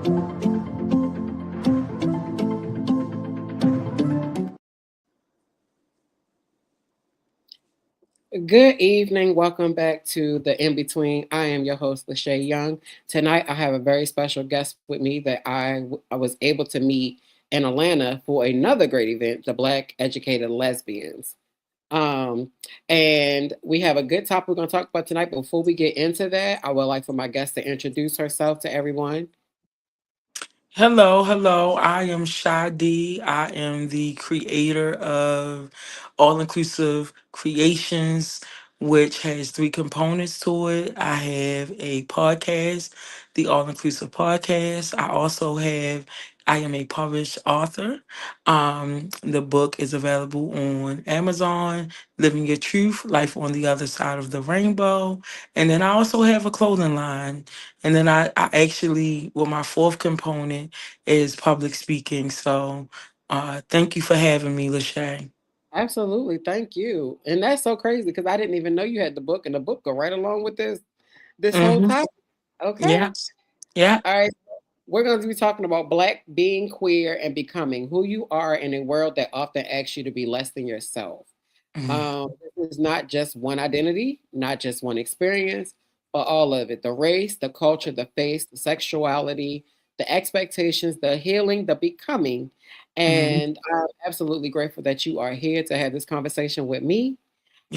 Good evening. Welcome back to the In Between. I am your host, Lachey Young. Tonight, I have a very special guest with me that I was able to meet in Atlanta for another great event, the Black Educated Lesbians. Um, and we have a good topic we're going to talk about tonight. Before we get into that, I would like for my guest to introduce herself to everyone. Hello, hello. I am Shadi. I am the creator of All Inclusive Creations, which has three components to it. I have a podcast, the All Inclusive Podcast. I am a published author. The book is available on Amazon, Living Your Truth, Life on the Other Side of the Rainbow. And then I also have a clothing line. And then I actually, well, my fourth component is public speaking. So thank you for having me, Lachey. Absolutely. Thank you. And that's so crazy because I didn't even know you had the book, and the book go right along with this whole Mm-hmm. topic. Okay. Yes. Yeah. All right. We're going to be talking about Black being queer and becoming who you are in a world that often asks you to be less than yourself. Mm-hmm. This is not just one identity, not just one experience, but all of it: the race, the culture, the face, the sexuality, the expectations, the healing, the becoming. Mm-hmm. And I'm absolutely grateful that you are here to have this conversation with me.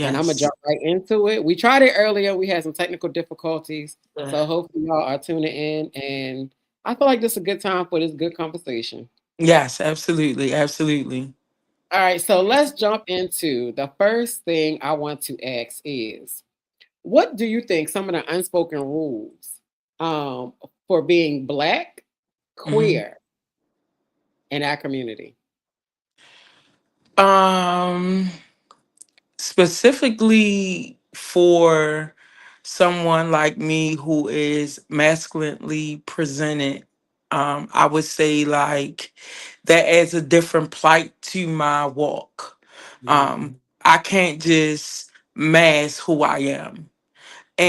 And I'm going to Yes. jump right into it. We tried it earlier, we had some technical difficulties. Uh, So hopefully, y'all are tuning in. And I feel like this is a good time for this good conversation. yes, absolutely. Absolutely. All right, so let's jump into the first thing I want to ask is, what do you think some of the unspoken rules um, for being Black, Mm-hmm. queer in our community? Um, Specifically for someone like me who is masculinely presented, I would say like that adds a different plight to my walk. Yeah, I can't just mask who I am.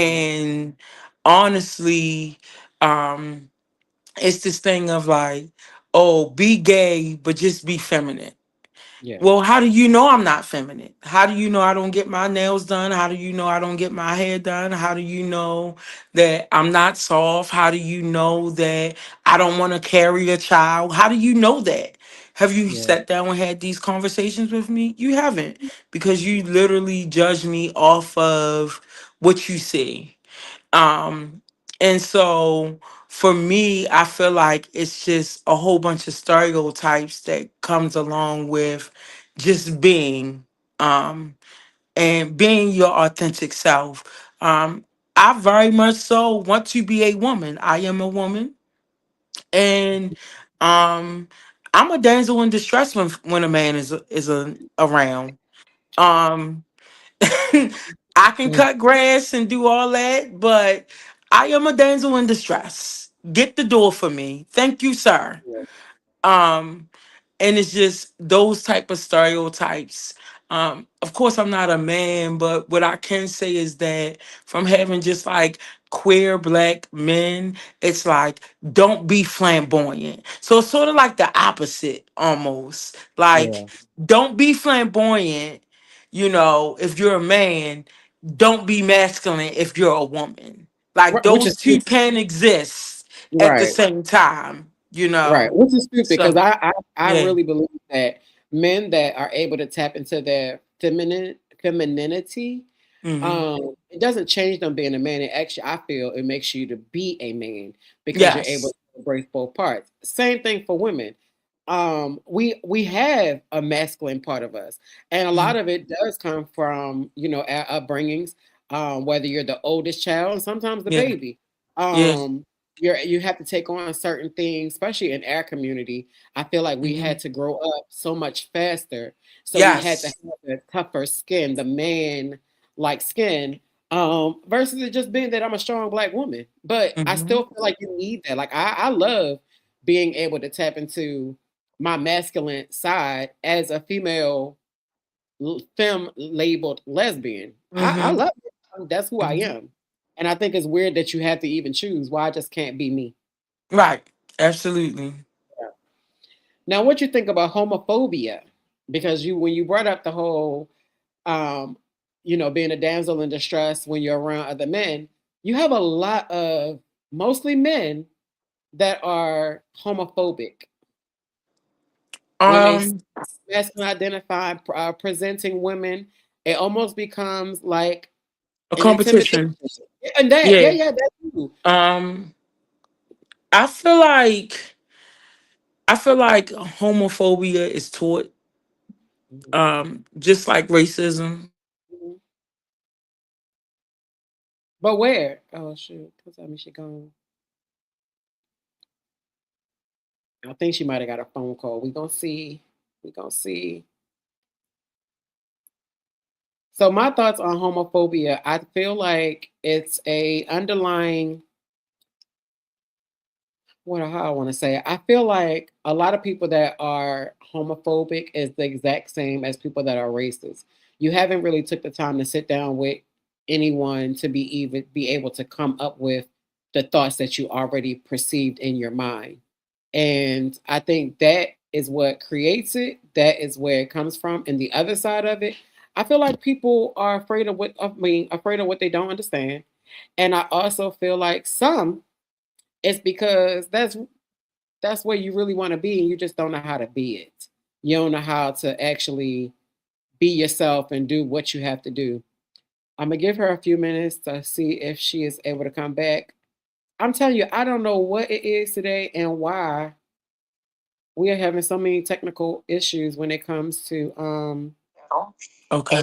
yeah, And honestly, um, it's this thing of like, oh, be gay, but just be feminine. yeah, Well, how do you know I'm not feminine? How do you know I don't get my nails done? How do you know I don't get my hair done? How do you know that I'm not soft? How do you know that I don't want to carry a child? How do you know that? Have you yeah. sat down and had these conversations with me? You haven't, because you literally judge me off of what you see. Um, and so for me, I feel like it's just a whole bunch of stereotypes that comes along with just being um and being your authentic self. I very much so want to be a woman. I am a woman, and um I'm a damsel in distress when a man is around. Um I can Mm, cut grass and do all that, but I am a damsel in distress. Get the door for me. Thank you, sir. yeah. Um, and it's just those type of stereotypes. Of course, I'm not a man, but what I can say is that from having just like queer black men, it's like don't be flamboyant. So it's sort of like the opposite almost. Like Yeah. don't be flamboyant, if you're a man, don't be masculine if you're a woman. Like Which those is two can exist at the right. same time. Right, which is stupid because So I yeah. really believe that men that are able to tap into their femininity, Hmm. it doesn't change them being a man. It actually, I feel, it makes you to be a man because you're able Yes. to embrace both parts. Same thing for women. We have a masculine part of us, and a lot Mhm. of it does come from our upbringings. Whether you're the oldest child and sometimes the Yeah. baby. Yeah. You have to take on certain things, especially in our community. I feel like we had Hmm. to grow up so much faster, so we had to Yes. have the tougher skin, the man like skin, versus it just being that I'm a strong Black woman. But I Hmm. still feel like you need that. Like I love being able to tap into my masculine side as a female femme labeled lesbian. I Hmm. love it. That's who I Hmm. am. And I think it's weird that you have to even choose. Why I just can't be me. Right. Absolutely. Yeah. Now, what you think about homophobia? Because when you brought up the whole, um, being a damsel in distress when you're around other men, you have a lot of mostly men that are homophobic when they Um, masculine identify presenting women. It almost becomes like a an intimidation. competition. And that, yeah, Yeah. yeah, that too. Um, I feel like homophobia is taught, Mhm, just like racism. mhm. But where? Oh shoot! Cause I mean, she gone. I think she might have got a phone call. We gonna see. We gonna see. So my thoughts on homophobia. I feel like it's a underlying. What how I want to say it. I feel like a lot of people that are homophobic is the exact same as people that are racist. You haven't really took the time to sit down with anyone to be able to come up with the thoughts that you already perceived in your mind. And I think that is what creates it. That is where it comes from. And the other side of it, I feel like people are afraid of afraid of what they don't understand. And I also feel like some it's because that's where you really want to be and you just don't know how to be it. You don't know how to actually be yourself and do what you have to do. I'm gonna give her a few minutes to see if she is able to come back. I'm telling you, I don't know what it is today and why we are having so many technical issues when it comes to Okay.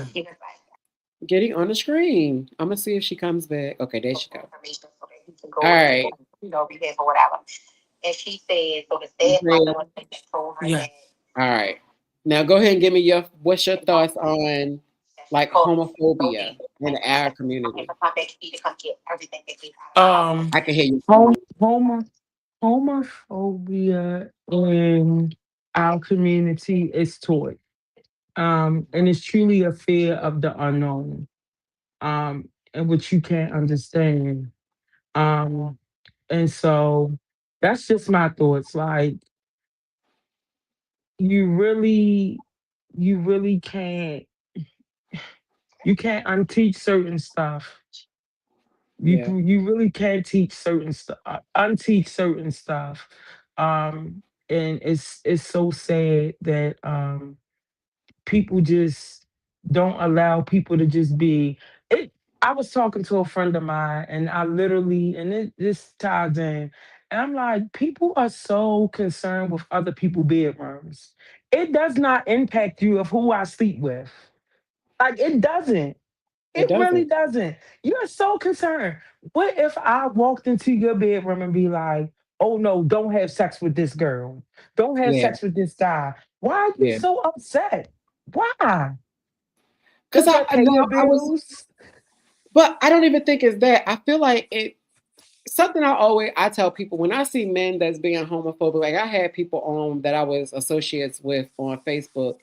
getting on the screen. I'm gonna see if she comes back. Okay, there she goes. All right. Great. Yeah. All right. Now go ahead and give me what's your thoughts on like homophobia in our community. Um, I can hear you hom- fine. homo- homophobia in our community is taught. And it's truly a fear of the unknown, and which you can't understand. Um, and so that's just my thoughts. Like, you really, you really can't unteach certain stuff. Yeah. You really can't teach certain stuff, unteach certain stuff. And it's so sad that people just don't allow people to just be it. I was talking to a friend of mine, and I literally, and this ties in, and I'm like, people are so concerned with other people's bedrooms. It does not impact you of who I sleep with. Like, it doesn't. It It really doesn't. doesn't. You're so concerned. What if I walked into your bedroom and be like, oh no, don't have sex with this girl. Don't have Yeah. sex with this guy. Why are you Yeah. so upset? Why? Cause Because I I pay your no, I was bills? but I don't even think it's that. I feel like it something I tell people when I see men that's being homophobic, like I had people on that I was associates with on Facebook,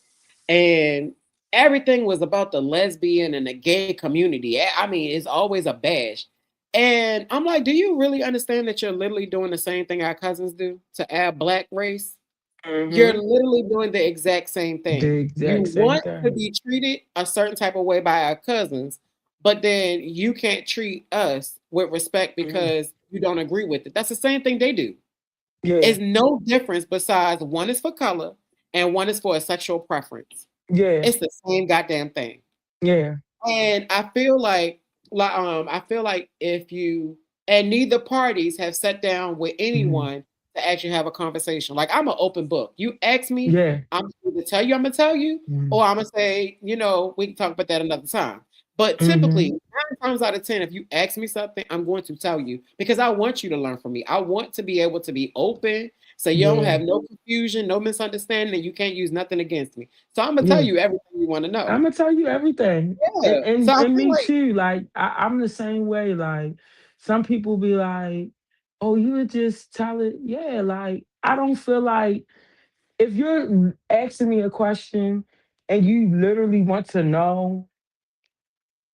and everything was about the lesbian and the gay community. I mean, it's always a bash. And I'm like, do you really understand that you're literally doing the same thing our cousins do to add black race? You're Hmm. literally doing the exact same The thing. You exact same want to thing. be treated a certain type of way by our cousins, but then you can't treat us with respect Mhm. because you don't agree with it. That's the same thing they do. Yeah, It's no difference besides one is for color and one is for a sexual preference. yeah, It's the same goddamn thing. yeah. And I feel like if you and neither parties have sat down with Mhm. anyone to actually have a conversation. Like I'm an open book. You ask me, Yeah. I'm going to tell you, I'm gonna tell you, Mhm. or I'm gonna say, we can talk about that another time. But typically, Mhm. 9 times out of 10, if you ask me something, I'm going to tell you because I want you to learn from me. I want to be able to be open so you don't Yeah, have no confusion, no misunderstanding, and you can't use nothing against me. So I'm gonna tell yeah. you everything you want to know. I'm gonna tell you everything, and Yeah. So and, I and feel me like too. Like, I'm the same way. Like, some people be like, "Oh, you would just tell it." Yeah, like, I don't feel like, if you're asking me a question and you literally want to know,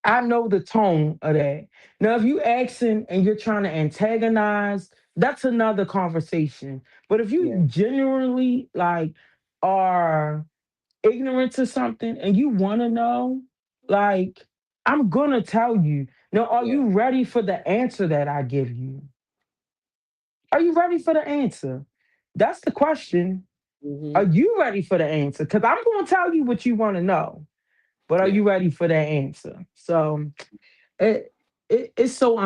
I know the tone of that. Now, if you asking and you're trying to antagonize, that's another conversation. But if you Yeah. genuinely like are ignorant to something and you want to know, like I'm gonna tell you. Now, are Yeah. you ready for the answer that I give you? Are you ready for the answer? That's the question. Are Hmm. you ready for the answer? Because I'm going to tell you what you want to know, but are Yeah. you ready for that answer? So it, it's so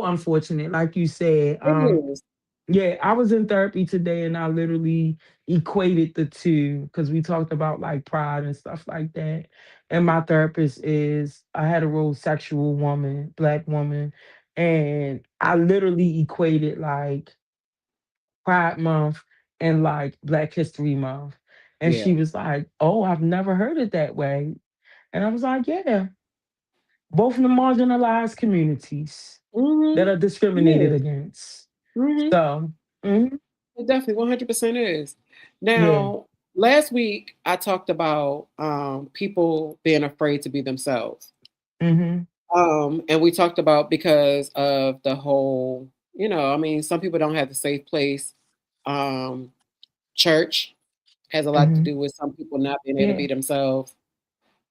unfortunate, like you said. It is. Yeah, I was in therapy today, and I literally equated the two because we talked about like pride and stuff like that. And my therapist is a heterosexual woman, black woman, and I literally equated like Pride Month and like Black History Month. And Yeah. she was like, "Oh, I've never heard it that way." And I was like, "Yeah, both of the marginalized communities Hmm. that are It discriminated is. against." Hmm. So, It definitely 100% is. yeah, Now, last week I talked about people being afraid to be themselves. hmm And we talked about because of the whole, I mean, some people don't have a safe place. Um, Church has a lot to hmm do with some people not being able to yeah, be themselves.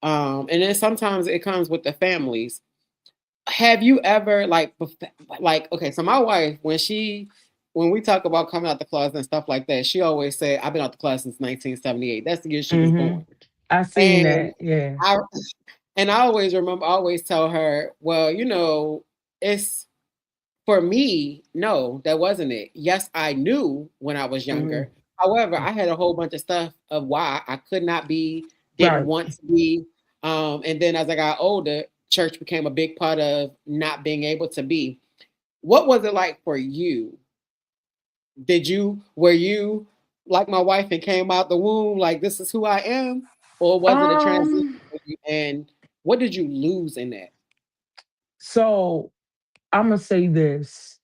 And then sometimes it comes with the families. Have you ever okay, so my wife, when we talk about coming out the closet and stuff like that, she always say, I've been out the closet since 1978. That's the year she was hmm born. I seen And that. Yeah. I I always remember, I always tell her, well, it's for me, no, that wasn't it. Yes, I knew when I was hmm younger. However, I had a whole bunch of stuff of why I could not be, didn't Right. want to be. And then as I got older, church became a big part of not being able to be. What was it like for you? Were you like my wife and came out the womb like this is who I am? Or was it a transition Um. for you? And what did you lose in that? So I'm gonna say this.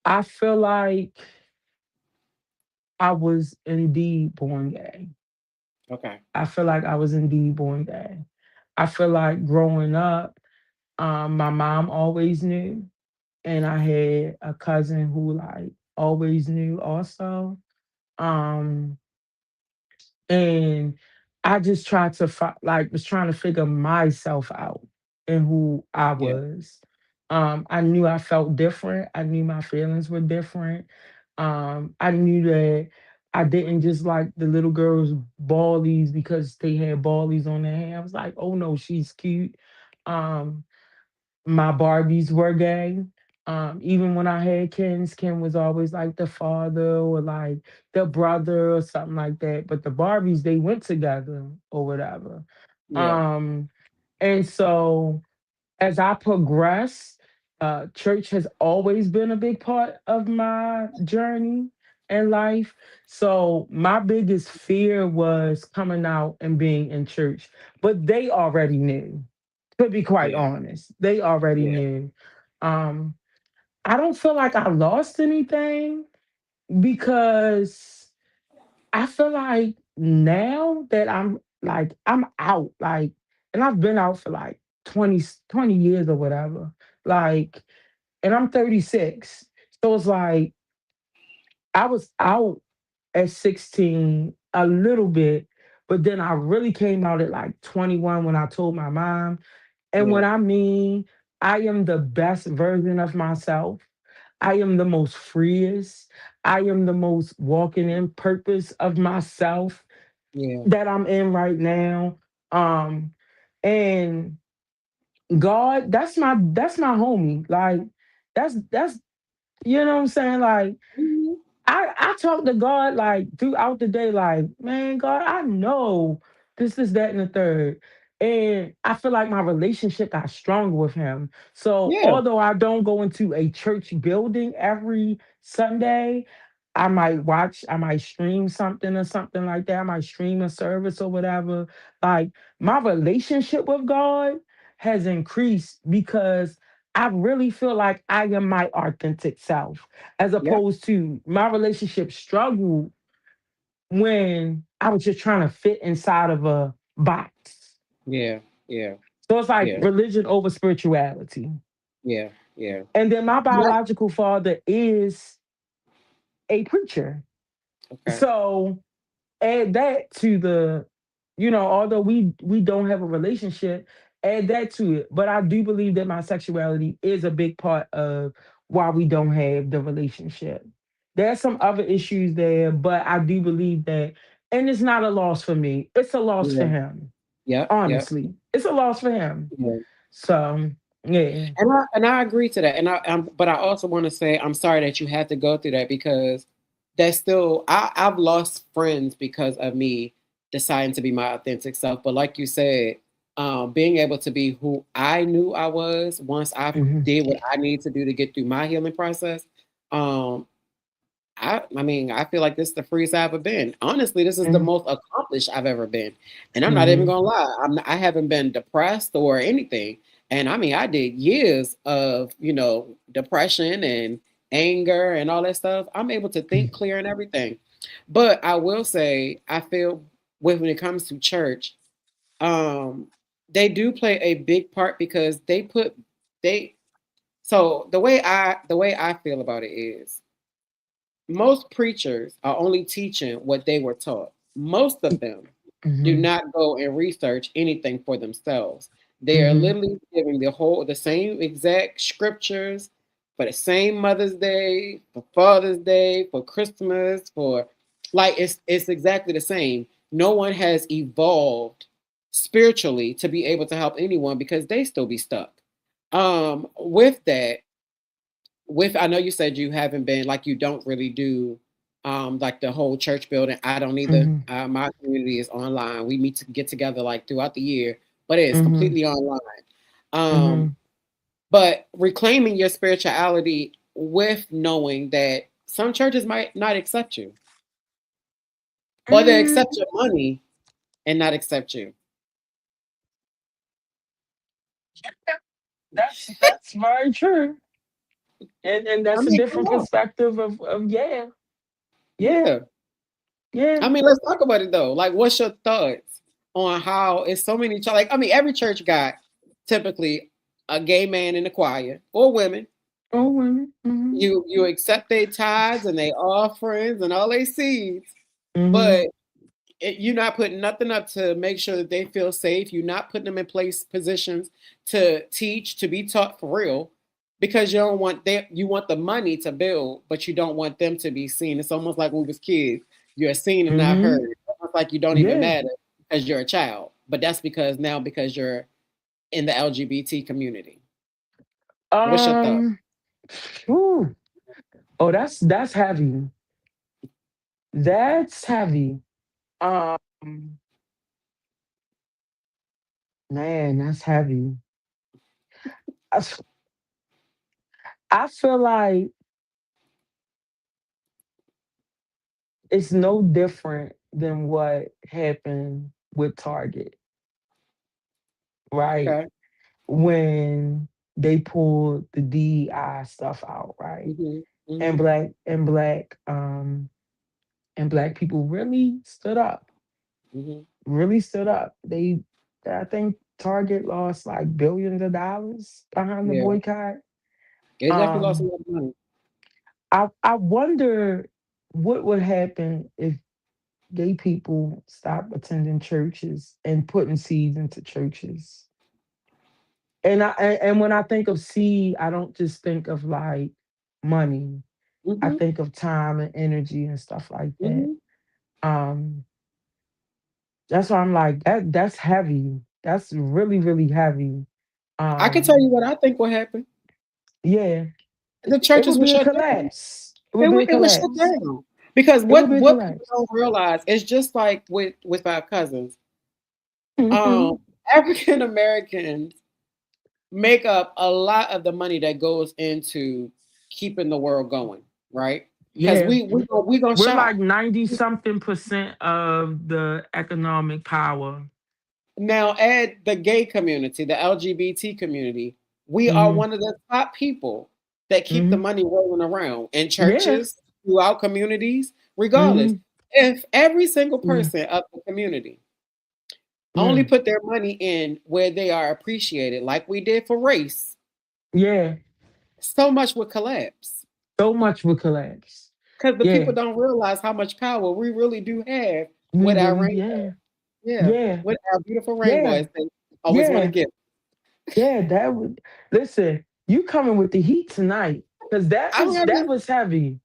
I feel like I was indeed born gay. Okay. I feel like I was indeed born gay. I feel like growing up, my mom always knew, and I had a cousin who like always knew also. Um, and I just tried to like was trying to figure myself out and who I Yeah. was. I knew I felt different. I knew my feelings were different. I knew that I didn't just like the little girls' ballies because they had ballies on their hand. I was like, oh no, she's cute. Um, my Barbies were gay. Even when I had Kens, Ken was always like the father or like the brother or something like that. But the Barbies, they went together or whatever. Yeah. Um, and so as I progress, church has always been a big part of my journey in life. So my biggest fear was coming out and being in church, but they already knew. To be quite Yeah. honest, they already Yeah. knew. Um, I don't feel like I lost anything because I feel like now that I'm out, like, and I've been out for like 20 years or whatever. Like, and I'm 36. So it's like I was out at 16 a little bit, but then I really came out at like 21 when I told my mom. And Yeah. what I mean, I am the best version of myself. I am the most freest. I am the most walking in purpose of myself Yeah. that I'm in right now. Um, and God, that's my homie. Like that's you know what I'm saying? Like Mhm. I talk to God like throughout the day, like, man, God, I know this is that and the third. And I feel like my relationship got stronger with him. So Yeah. although I don't go into a church building every Sunday, I might stream something or something like that. I might stream a service or whatever. Like my relationship with God has increased because I really feel like I am my authentic self as Yep. opposed to my relationship struggle when I was just trying to fit inside of a box. Yeah. Yeah. So it's like Yeah. religion over spirituality. Yeah. Yeah. And then my Yeah. biological father is a preacher. Okay. So add that to the, although we don't have a relationship, add that to it. But I do believe that my sexuality is a big part of why we don't have the relationship. There's some other issues there, but I do believe that, and it's not a loss for me. It's a loss for Yeah. him. Yep. Yep. Honestly, it's a loss for him. Yeah. So yeah. And I agree to that. But I also want to say I'm sorry that you had to go through that because that's still I've lost friends because of me deciding to be my authentic self. But like you said, being able to be who I knew I was once I Mhm, did what I needed to do to get through my healing process. Um, I mean, I feel like this is the freest I've ever been. Honestly, this is the mhm, most accomplished I've ever been. And I'm not even mhm, gonna lie, I haven't been depressed or anything. And I mean, I did years of, depression and anger and all that stuff. I'm able to think mhm, clear and everything. But I will say, I feel when it comes to church, um, they do play a big part because they so the way I feel about it is most preachers are only teaching what they were taught. Most of them do mhm, not go and research anything for themselves. They are mhm, literally giving the same exact scriptures for the same Mother's Day, for Father's Day, for Christmas, for like it's exactly the same. No one has evolved spiritually to be able to help anyone because they still be stuck. With that, I know you said you haven't been like you don't really do like the whole church building. I don't either. mhm, My community is online. We meet to get together like throughout the year, but it is mhm, completely online. Um, mhm. but reclaiming your spirituality with knowing that some churches might not accept you, or they accept Mm, your money and not accept you. yeah, that's very true. And I that's a mean, come different on. perspective of yeah, yeah, Yeah. yeah. I mean, let's talk about it though. Like, what's your thoughts on how it's so many like I mean, every church got typically a gay man in the choir or women. Oh women. Mhm, You accept their tithes and their offerings and all their seeds, mhm, but you're not putting nothing up to make sure that they feel safe. You're not putting them in place positions to teach, to be taught for real, because you don't want them. You want the money to build, but you don't want them to be seen. It's almost like when we was kids. You're seen and not heard. mhm. It's almost like you don't even Yeah. matter because you're a child. But that's because you're in the LGBT community. What's your thought? Um. Whew. Oh, that's heavy. That's heavy. Um. Man, that's heavy. I, f- I feel like it's no different than what happened with Target, right? Okay. When they pulled the DEI stuff out, right? Hmm. And Hmm. black people really stood up. Hmm. Really stood up. I think Target lost like billions of dollars behind the Yeah. boycott. They definitely lost a Um, lot of money. I wonder what would happen if gay people stop attending churches and putting seeds into churches. And when I think of seed, I don't just think of like money. I Hmm. think of time and energy and stuff like that. Hmm. Um, that's why I'm like that's heavy. That's really, really heavy. I can tell Um, you what I think will happen. yeah, The it churches would will be a shut down. collapse. It would be a It would shut collapse. down because It would be a what people collapse. don't realize is just like with our cousins, um, Mhm. African Americans make up a lot of the money that goes into keeping the world going, right? Because Yeah. we gonna We're like shop. 90 something percent of the economic power. Now add the gay community, the LGBT community. We are Hmm. one of the top people that keep the Hmm. money rolling around in Yeah. churches, throughout communities, regardless. Hmm. If every single Yeah. person of the community only Yeah. put their money in where they are appreciated, like we did for race, Yeah. so much would collapse So much would collapse. because the people Yeah, don't realize how much power we really do have we with our really, rainbow. yeah, Yeah, yeah, with our beautiful rainbow, yeah, as they always want to yeah, give. yeah. That would listen. You coming with the heat tonight? Because I that mean, was heavy.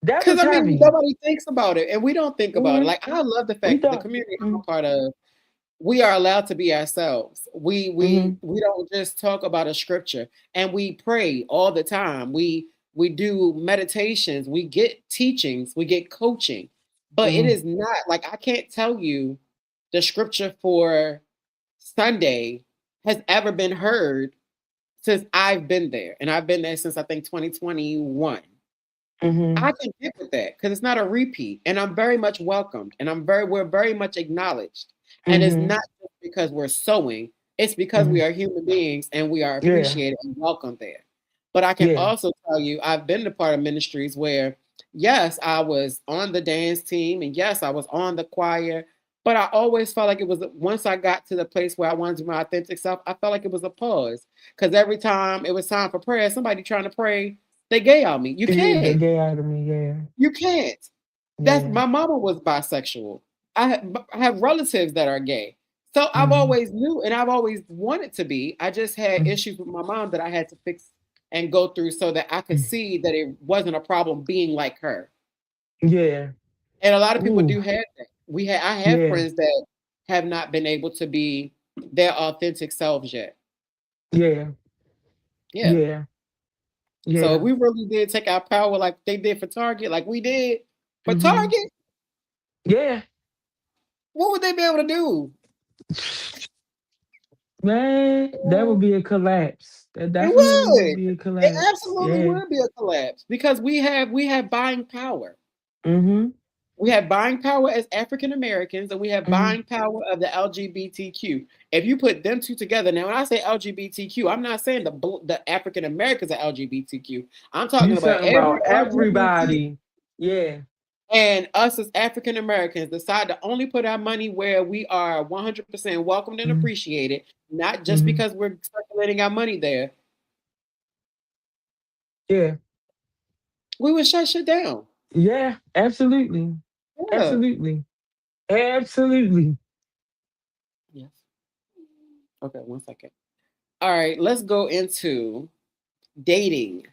That because was I mean, heavy. nobody thinks about it, and we don't think about it. Hmm. Like I love the We fact that the thought. community I'm a Mm-hmm. part of, we are allowed to be ourselves. We we Mm-hmm. we don't just talk about a scripture, and we pray all the time. We do meditations, we get teachings, we get coaching, but it Mm-hmm. is not like I can't tell you the scripture for Sunday has ever been heard since I've been there, and I've been there since I think 2021. Mm-hmm. I can get with that because it's not a repeat, and I'm very much welcomed, and we're very much acknowledged. And it's Mm-hmm. not just because we're sewing; it's because Mm-hmm. we are human beings and we are Yeah. appreciated and welcomed there. But I can Yeah. also tell you, I've been a part of ministries where, yes, I was on the dance team, and yes, I was on the choir. But I always felt like it was once I got to the place where I wanted to be my authentic self, I felt like it was a pause because every time it was time for prayer, somebody trying to pray, they gay on me. You Yeah. The can't. gay out of me. Yeah. You can't. That's Yeah. my mama was bisexual. I have relatives that are gay. So I've Mm-hmm. always knew and I've always wanted to be. I just had issues with my mom that I had to fix and go through so that I could Mm-hmm. see that it wasn't a problem being like her. Yeah. And a lot of people Ooh. do have that. I have Yeah. friends that have not been able to be their authentic selves yet. Yeah. Yeah. Yeah. So if Yeah. we really did take our power like they did for Target, like we did for Mm-hmm. Target, Yeah. what would they be able to do? Man, that would be a collapse. That It definitely would would. be a It collapse. absolutely Yeah. would be a collapse because we have buying power. Mm-hmm. We have buying power as African Americans, and we have Mm-hmm. buying power of the LGBTQ. If you put them two together, now when I say LGBTQ, I'm not saying the African Americans are LGBTQ. I'm You talking about talking every about LGBT everybody. Yeah. and us as African Americans decide to only put our money where we are 100% welcomed and Mm-hmm. appreciated, not just Mm-hmm. because we're circulating our money there. Yeah. We would shut shit down. Yeah. Absolutely. Yeah. Absolutely. Absolutely. Yes. Okay, 1 second. All right, let's go into dating,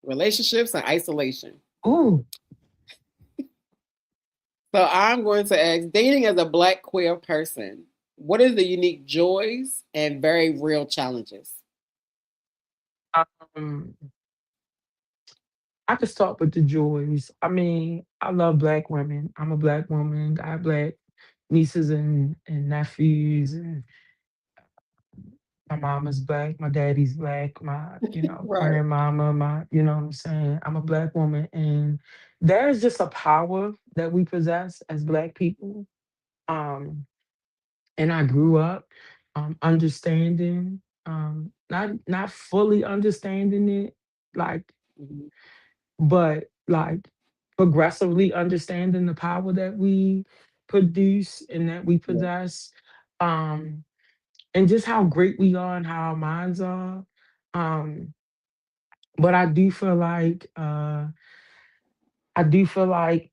relationships, and isolation. Ooh. So I'm going to ask dating as a Black queer person, what is the unique joys and very real challenges? Um, I could start with the joys. I mean, I love Black women. I'm a Black woman. Got Black nieces and nephews, and my mama's Black, my daddy's Black, my, Right. grandmama, what I'm saying? I'm a Black woman. And there's just a power that we possess as Black people. Um, and I grew up understanding, not fully understanding it, like, Mhm. but like progressively understanding the power that we produce and that we Yeah. possess. Um, and just how great we are and how our minds are. Um, but I do feel like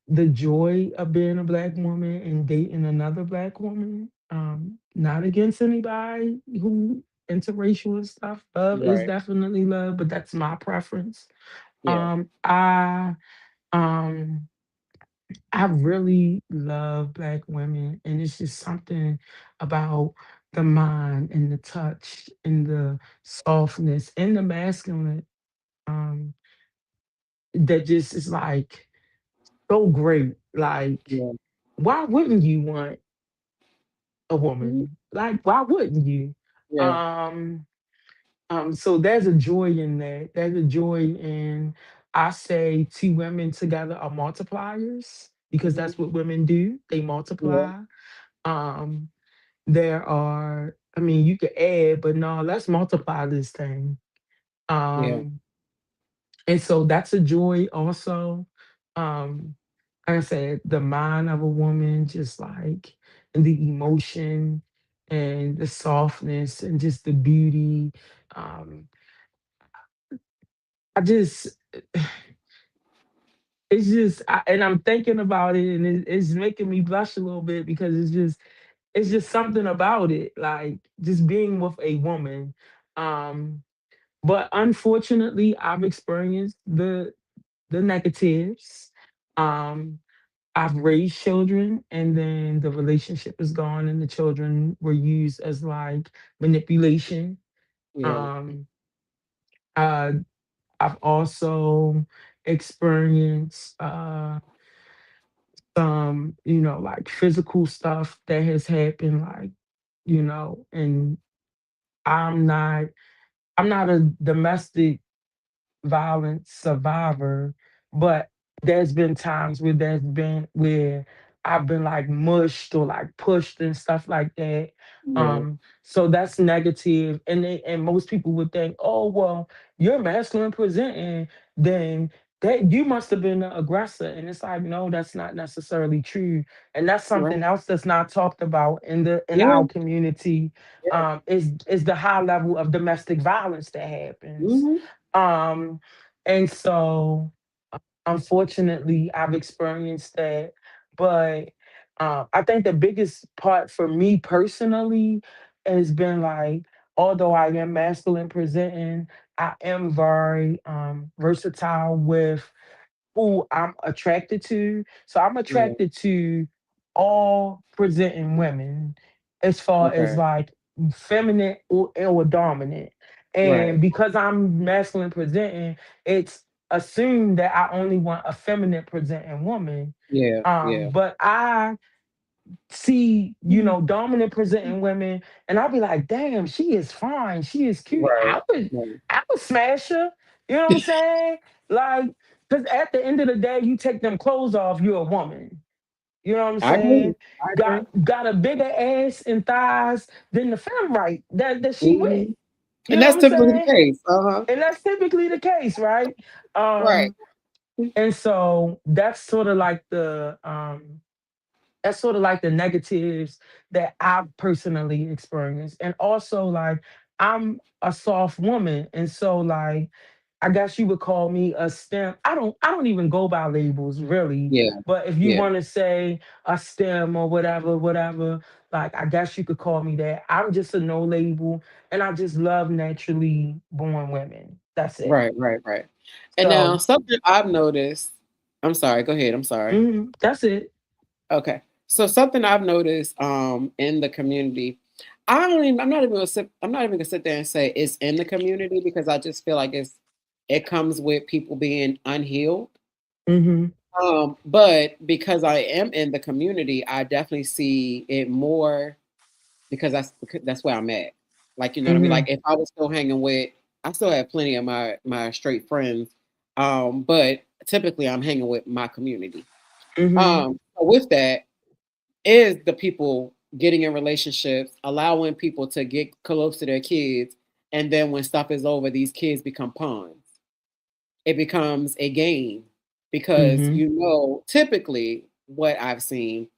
the joy of being a Black woman and dating another Black woman, not against anybody who interracial and stuff. Love is Right. definitely love, but that's my preference. Yeah. I um I really love Black women, and it's just something about the mind and the touch and the softness and the masculine, um, that just is like so great. Like, Yeah. why wouldn't you want a Mhm. woman? Like, why wouldn't you? Yeah. Um, so there's a joy in that. There's a joy in, I say, two women together are multipliers because Mhm. that's what women do. They Yeah. multiply. Um, there are, I mean, you could add, but no, let's multiply this thing. Yeah. Um, and so that's a joy also. Um, like I said, the mind of a woman, just like, and the emotion and the softness and just the beauty. Um, I just it's just and I'm thinking about it, and it's making me blush a little bit because it's just something about it, like just being with a woman. Um, but unfortunately, I've experienced the negatives. Um, I've raised children, and then the relationship is gone, and the children were used as like manipulation. Yeah. Um, uh, I've also experienced some, like physical stuff that has happened, like, and I'm not I'm not a domestic violence survivor, but there's been times where I've been like mushed or like pushed and stuff like that. Yeah. So that's negative, and most people would think, oh well, you're masculine presenting, then that you must have been the aggressor, and it's like no, that's not necessarily true, and that's Right. something else that's not talked about in Yeah. our community. Yeah. Is the high level of domestic violence that happens. Hmm. um, and so, unfortunately, I've experienced that. But I think the biggest part for me personally has been like, although I am masculine presenting, I am very versatile with who I'm attracted to. So I'm Yeah. attracted to all presenting women as far as Okay. like feminine or dominant. And Right. because I'm masculine presenting, it's assumed that I only want a feminine presenting woman. Yeah. Yeah. But I see, Mhm. dominant presenting women, and I'll be like, damn, she is fine. She is cute. Right. I would smash her. You know what I'm saying? Like, because at the end of the day, you take them clothes off, you're a woman. You know what I'm I agree. saying? I Got agree. got a bigger ass and thighs than the femme right that she with. Hmm. You And know that's what I'm typically the saying? case. Uh-huh. And that's typically the case, right? Right. And so that's sort of like the negatives that I've personally experienced. And also like I'm a soft woman. And so like I guess you would call me a STEM. I don't even go by labels really. Yeah. But if you Yeah. want to say a STEM or whatever, like I guess you could call me that. I'm just a no label, and I just love naturally born women. That's it. Right. Right. Right. And now So something I've noticed. I'm sorry. Go ahead. I'm sorry. that's it. Okay. So something I've noticed in the community, I'm not even gonna sit there and say it's in the community because I just feel like it comes with people being unhealed. Hmm. But because I am in the community, I definitely see it more because that's where I'm at. Like, you know what I mean? Like Hmm. if I was still hanging with, I still have plenty of my straight friends. But typically I'm hanging with my community. Hmm. So with that is the people getting in relationships, allowing people to get close to their kids, and then when stuff is over, these kids become pawns. It becomes a game because Hmm. typically what I've seen,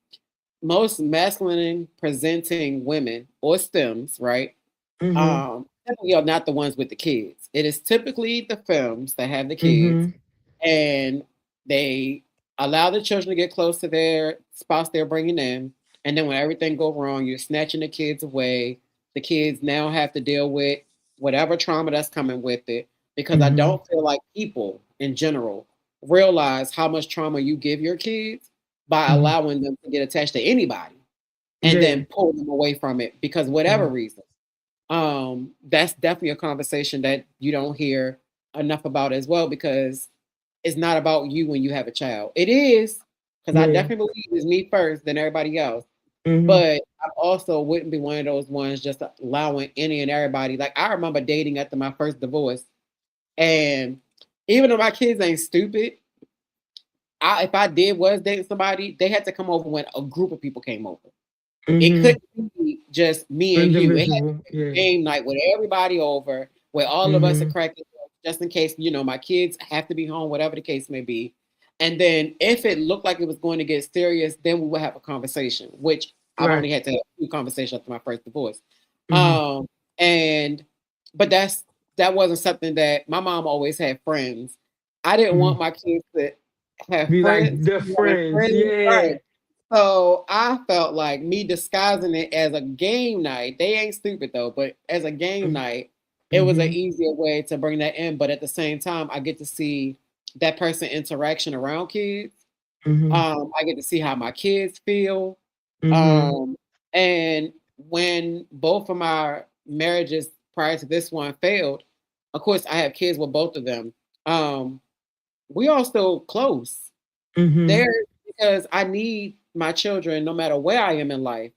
most masculine presenting women or stems, right? Hmm. Typically are not the ones with the kids. It is typically the femmes that have the kids, Hmm. and they allow the children to get close to their spouse they're bringing in, and then when everything go wrong, you're snatching the kids away. The kids now have to deal with whatever trauma that's coming with it, because I Hmm. don't feel like people in general realize how much trauma you give your kids by Hmm. allowing them to get attached to anybody and Yeah. then pull them away from it because whatever Mhm. reason. That's definitely a conversation that you don't hear enough about as well, because it's not about you when you have a child. It is, because I Yeah. definitely believe it's me first, then everybody else. Mhm. But I also wouldn't be one of those ones just allowing any and everybody. Like I remember dating after my first divorce, and even though my kids ain't stupid, if I did was dating somebody, they had to come over when a group of people came over. It Mhm. couldn't be just me and you. It had to Individual. be Yeah. a game night with everybody over, where all of us are Mhm. cracking jokes, just in case, my kids have to be home, whatever the case may be. And then if it looked like it was going to get serious, then we would have a conversation, which I've Right. only had to have two conversations after my first divorce. Mhm. Um, and but that wasn't something that my mom always had friends. I didn't want Mhm. my kids to have Be like friends the who wanted friends. friends, right? Yeah. So I felt like me disguising it as a game night. They ain't stupid though, but as a game night, it was an Mm-hmm. easier way to bring that in. But at the same time, I get to see that person interaction around kids. Mm-hmm. I get to see how my kids feel. Mm-hmm. Um, and when both of my marriages prior to this one failed, of course, I have kids with both of them. Um, we all still close. Mm-hmm. There, because I need my children, no matter where I am in life,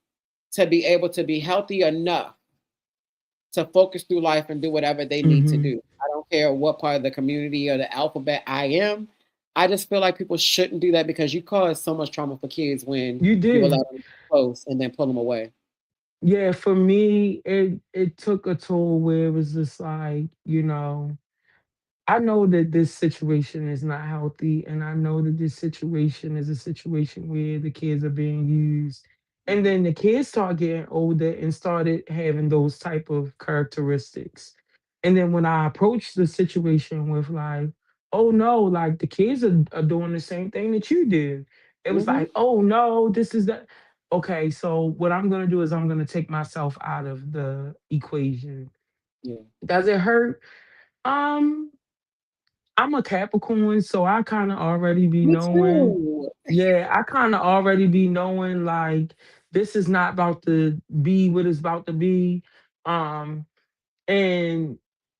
to be able to be healthy enough to focus through life and do whatever they need to Mm-hmm. do. I don't care what part of the community or the alphabet I am. I just feel like people shouldn't do that because you cause so much trauma for kids when You you allow do. them to get close and then pull them away. Yeah, for me, it took a toll where it was just like, I know that this situation is not healthy, and I know that this situation is a situation where the kids are being used. And then the kids start getting older and started having those type of characteristics. And then when I approached the situation with like, oh no, like the kids are doing the same thing that you did. It was Hmm. like, oh no, this is the okay. So what I'm gonna do is I'm gonna take myself out of the equation. Yeah. Does it hurt? Um, I'm a Capricorn, so I kind of already be Me knowing. too. Yeah, I kind of already be knowing like this is not about to be what it's about to be. Um, and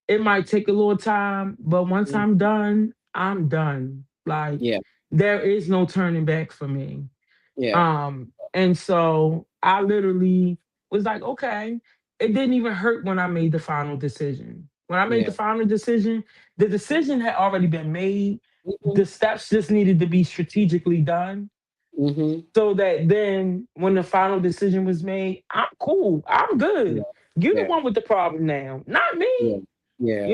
it might take a little time, but once I'm Mhm. done, I'm done. Like Yeah. there is no turning back for me. Yeah. And so I literally was like, okay, it didn't even hurt when I made the final decision. When I made Yeah. the final decision, the decision had already been made. Hmm. The steps just needed to be strategically done Hmm. so that then when the final decision was made, I'm cool. I'm Yeah. good. You're the Yeah. one with the problem now, not Yeah. me. Yeah.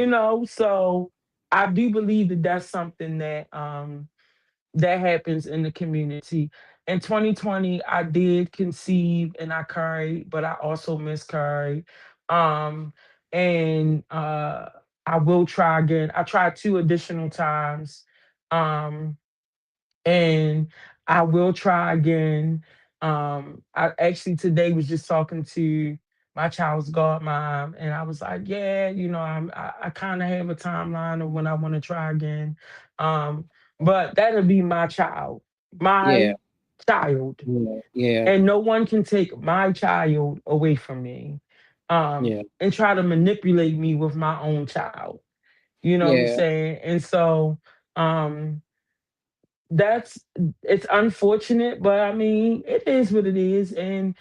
So I do believe that that's something that happens in the community. In 2020, I did conceive and I carried, but I also miscarried. Um, and I will try again. I tried two additional times. Um, and I will try again. I actually today was just talking to my child's godmom, and I was like, yeah, I kind of have a timeline of when I want to try again. Um, but that'll be my Yeah. child, Yeah. Yeah. and no one can take my child away from me. Yeah. And try to manipulate me with my own child. You know what I'm Yeah. saying? And so, um, that's it's unfortunate, but I mean, it is what it is, and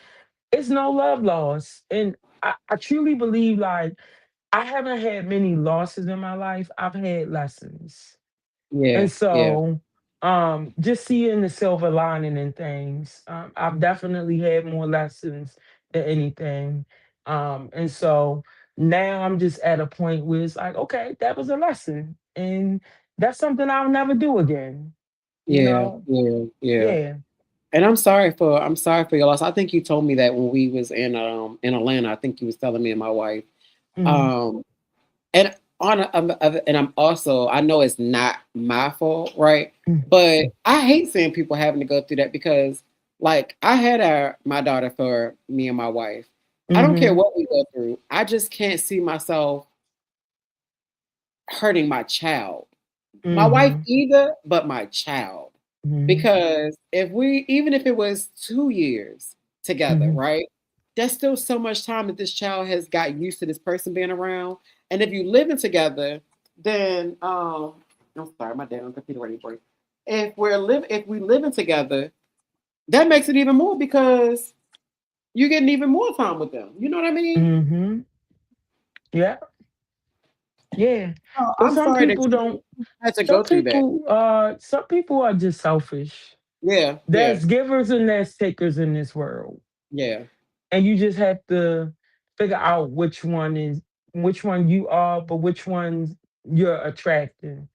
it's no love loss. And I truly believe like I haven't had many losses in my life. I've had lessons. Yeah. And Yeah. so just seeing the silver lining in things, I've definitely had more lessons than anything. And so now I'm just at a point where it's like, okay, that was a lesson. And that's something I'll never do again. You Yeah. know? Yeah. Yeah. Yeah. And I'm sorry for your loss. I think you told me that when we was in Atlanta. I think you was telling me and my wife. Mhm. Um and and I'm also, I know it's not my fault, right? Mm. But I hate seeing people having to go through that because like I had my daughter for me and my wife. I don't care Mhm. what we go through. I just can't see myself hurting my child. My wife Mhm. either, but my child. Mhm. Because even if it was 2 years together, Mhm. right? There's still so much time that this child has got used to this person being around. And if you living together, then I'm sorry, my damn computer ready to break. If we living together, that makes it even more because you're getting even more time with them. You know what I mean? Mhm. Yeah. Yeah. Oh, But I'm sorry that you had to go through that. some people are just selfish. Yeah, yeah, There's givers and there's takers in this world. yeah, And you just have to figure out which one you are, but which ones you're attracting.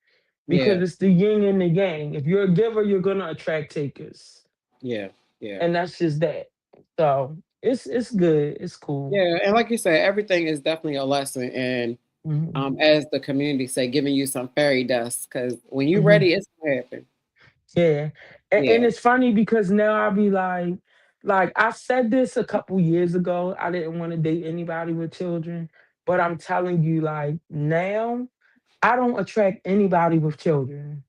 Because yeah, it's the yin and the yang. If you're a giver, you're gonna attract takers. yeah, yeah. And that's just that. So it's good. It's cool. Yeah, and like you said, everything is definitely a lesson. And Mhm. as the community say, giving you some fairy dust. Because when you Mhm. ready, it's gonna happen. Yeah. And Yeah. it's funny because now I'll be like I said this a couple years ago. I didn't want to date anybody with children, but I'm telling you, like now, I don't attract anybody with children.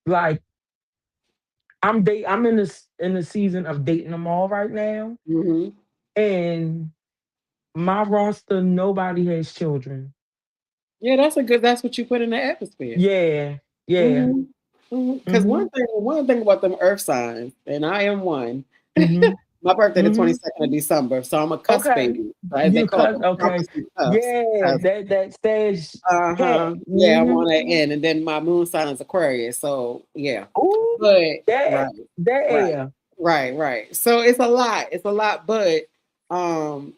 Like I'm in the season of dating them all right now, Hmm. and my roster, nobody has children. Yeah, that's a good. That's what you put in the atmosphere. Yeah, yeah. Hmm. Because Mhm. one thing about them earth signs, and I am one. Mhm. My birthday the Mhm. 22nd of December, so I'm a cusp Okay. baby, as they You call cut them, okay. prophecy cusp. Yeah, Cusp. that stage cat. Yeah, I'm Mhm. on that end, and then my moon sign is Aquarius. So yeah, Ooh, but that right, that right, air. right. So it's a lot. It's a lot, but um,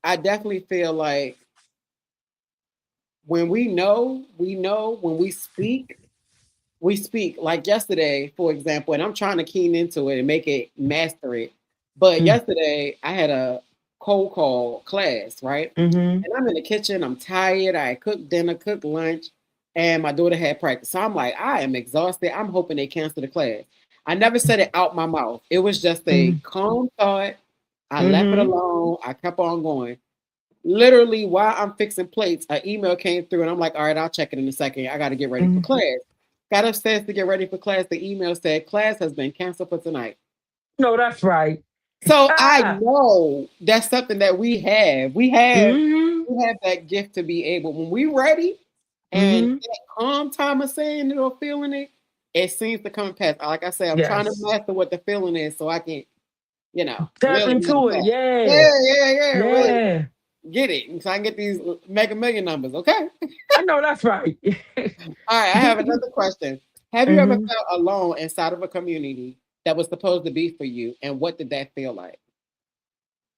I definitely feel like when we know when we speak. Like yesterday, for example, and I'm trying to keen into it and make it master it. But Mm, yesterday, I had a cold call class, right? mhm, And I'm in the kitchen. I'm tired. I cooked dinner, cooked lunch, and my daughter had practice. So I'm like, I am exhausted. I'm hoping they cancel the class. I never said it out my mouth. It was just a mhm, calm thought. I left it mhm, alone. I kept on going. Literally, while I'm fixing plates, an email came through, and I'm like, all right, I'll check it in a second. I got to get ready for mhm. class. Got upstairs to get ready for class. The email said, class has been canceled for tonight. No, that's right. So I Ah, know that's something that we have. mhm, We have that gift to be able, when we ready and mhm. that calm time of saying it or feeling it, it seems to come past. Like I say, I'm trying to Yes. master what the feeling is so I can, Tap really into it. manifest. Yeah. Yeah, really Yeah. get it. So I can get these mega million numbers. Okay. I know that's right. All right. I have another question. Have you ever Mhm. felt alone inside of a community that was supposed to be for you? And what did that feel like?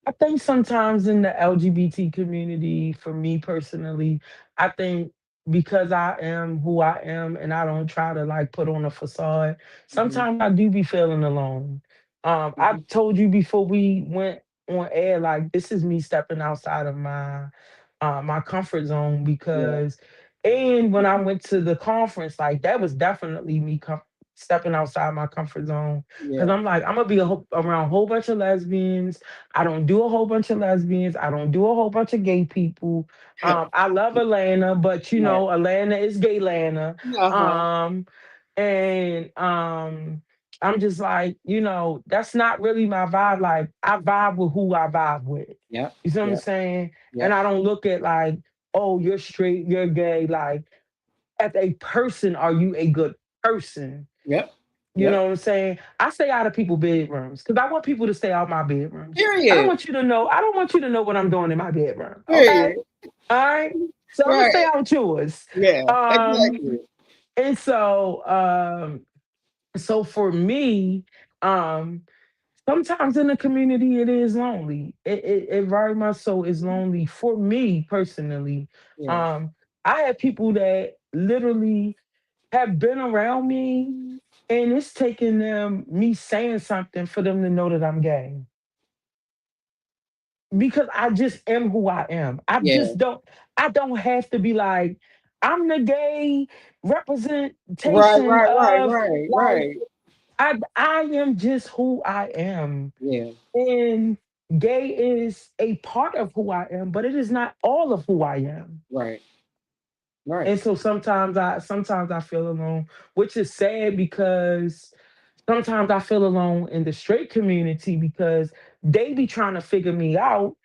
I think sometimes in the LGBT community, for me personally, I think because I am who I am and I don't try to like put on a facade, Hmm. sometimes I do be feeling alone. I Hmm. told you before we went on air, like this is me stepping outside of my comfort zone Yeah. because and when I went to the conference, like that was definitely me stepping outside my comfort zone because Yeah. I'm like I'm gonna be around a whole bunch of lesbians. I don't do a whole bunch of lesbians. I don't do a whole bunch of gay people. I love Atlanta, but you Right. know, Atlanta is gay Atlanta. Uh-huh. Um, and I'm just like, you know, that's not really my vibe. Like, I vibe with who I vibe with. Yep. You see what I'm Yep. saying? And Yep. I don't look at like, oh, you're straight, you're gay. Like, as a person, are you a good person? Yep. You Yep. know what I'm saying? I stay out of people's bedrooms because I want people to stay out my bedrooms. I don't Period. want you to know. I don't want you to know what I'm doing in my bedroom. Okay, Period. all right. So I'm gonna stay Right. out yours. Yeah. Um, Exactly. and so for me, um, sometimes in the community it is lonely. It very much so is lonely for me personally. Yeah. Um, I have people that literally have been around me and it's taking them me saying something for them to know that I'm gay. Because I just am who I am. Yeah. I don't have to be like, I'm the gay Right. representation Right. Right. of Right. like Right. I am just who I am. Yeah. And gay is a part of who I am, but it is not all of who I am. Right. Right. And so sometimes I feel alone, which is sad because sometimes I feel alone in the straight community because they be trying to figure me out.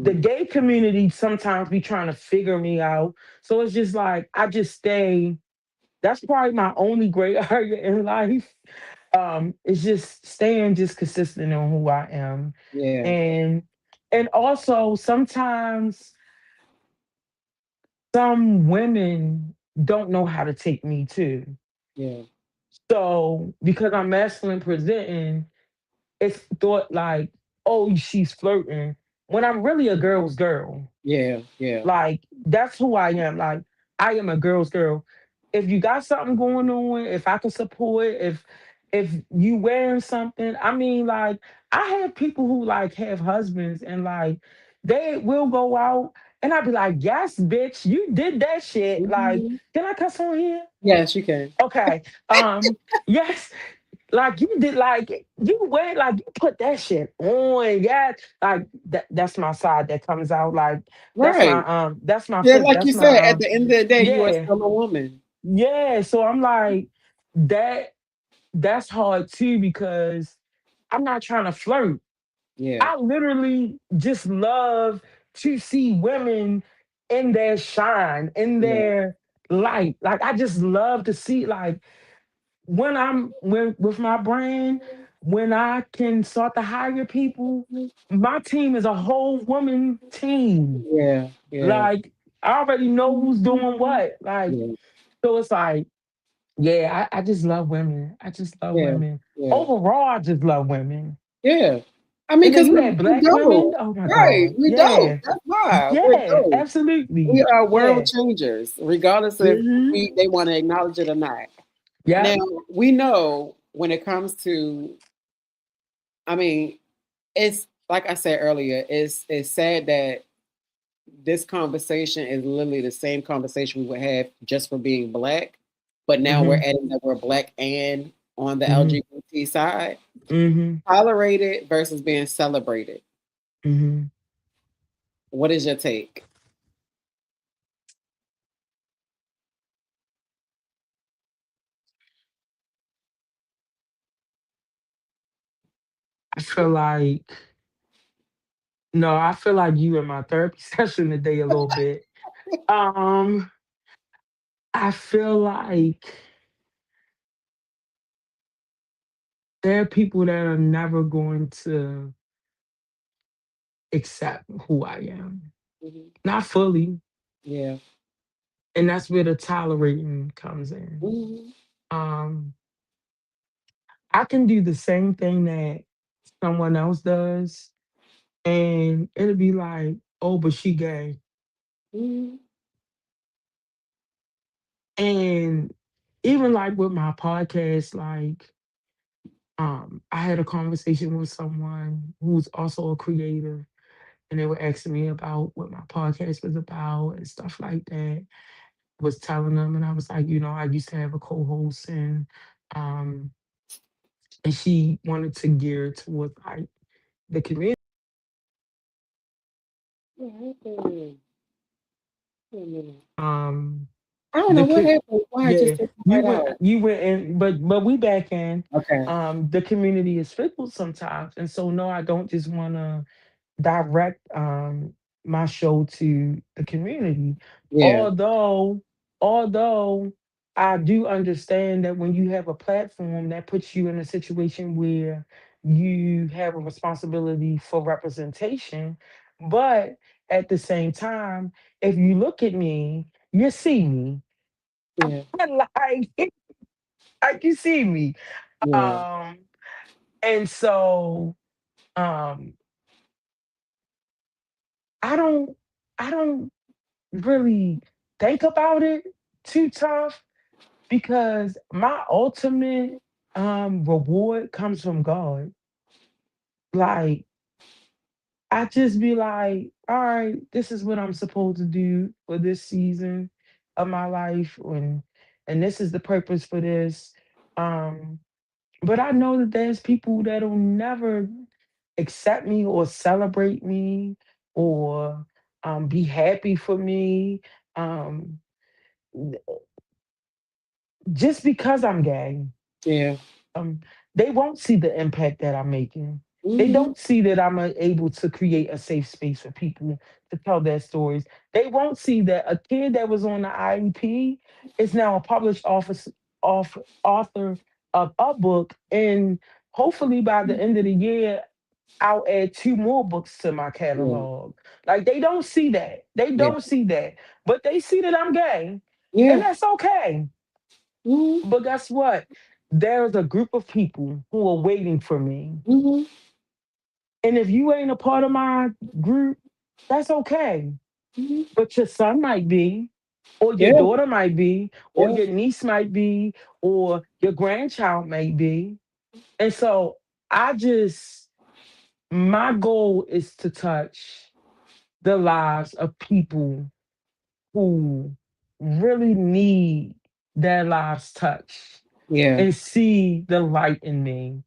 The Mhm. gay community sometimes be trying to figure me out. So it's just like I just stay. That's probably my only great area in life. It's just staying just consistent on who I am. Yeah. And also sometimes some women don't know how to take me too. Yeah. So because I'm masculine presenting, it's thought like, oh, she's flirting. When I'm really a girl's girl. Yeah. Yeah. Like that's who I am. Like I am a girl's girl. If you got something going on, if I can support, if you wearing something, I mean, like I have people who like have husbands and like they will go out And I'd be like, yes, bitch, you did that shit. Like, Mhm. can I cuss on here? Yes, you can. Okay. Yes, like you did, like you went, like you put that shit on. Yeah. Like that's my side that comes out. Like Right. that's my Yeah, fifth. like you That's my said, at the end of the day, you are yeah. still a woman. Yeah. So I'm like, that that's hard too because I'm not trying to flirt. Yeah. I literally just love to see women in their shine, in Yeah. their light. Like I just love to see, like when I'm with my brand, when I can start to hire people, my team is a whole woman team. Yeah. Yeah. Like I already know who's doing what. Like Yeah. so it's like, yeah, I just love women. I just love Yeah. women. Yeah. Overall, I just love women. Yeah. I mean, And then because you had we black women. don't. Oh my Right. God. We don't. Yeah. That's why. We're Yeah, dope. We absolutely. are world Yeah. changers, regardless if Hmm. they want to acknowledge it or not. Now, Yep. we know when it comes to, I mean, it's like I said earlier, it's sad that this conversation is literally the same conversation we would have just for being black, but now we're Hmm. adding that we're black and on the Hmm. LGBT side, Hmm. tolerated versus being celebrated. Hmm. What is your take? I feel like no, I feel like you in my therapy session today a little bit. Um, I feel like there are people that are never going to accept who I am. Mhm. Not fully. Yeah. And that's where the tolerating comes in. Mhm. Um, I can do the same thing that someone else does, and it'll be like, oh, but she gay. Mhm. And even like with my podcast, like I had a conversation with someone who's also a creator, and they were asking me about what my podcast was about and stuff like that. Was telling them, and I was like, I used to have a co-host, um, and she wanted to gear towards like the community. What happened? Wait a minute. Um, I don't know the what co- happened. Why I just yeah, took right out. you went in, but we back in. Okay. The community is fickle sometimes, and so no, I don't just want to direct my show to the community. Yeah. Although although I do understand that when you have a platform that puts you in a situation where you have a responsibility for representation, but at the same time, if you look at me, you see me. Yeah. like like you see me. Yeah. um and so um I don't I don't really think about it too tough because my ultimate reward comes from God. Like I just be like, all right, this is what I'm supposed to do for this season of my life, and this is the purpose for this. Um, but I know that there's people that'll never accept me or celebrate me or be happy for me. Um, just because I'm gay, Yeah. um, they won't see the impact that I'm making. They Mhm. don't see that I'm able to create a safe space for people to tell their stories. They won't see that a kid that was on the IEP is now a published author of a book, and hopefully by the end of the year, I'll add two more books to my Yeah. catalog. Like they don't see that. They Yeah. don't see that, but they see that I'm gay, and Yeah. that's okay. Mhm. But guess what? There's a group of people who are waiting for me. Mhm. And if you ain't a part of my group, that's okay. Mhm. But your son might be, or your Yeah. daughter might be, or Yeah. your niece might be, or your grandchild may be. And so I just, my goal is to touch the lives of people who really need their lives touched Yeah. and see the light in me.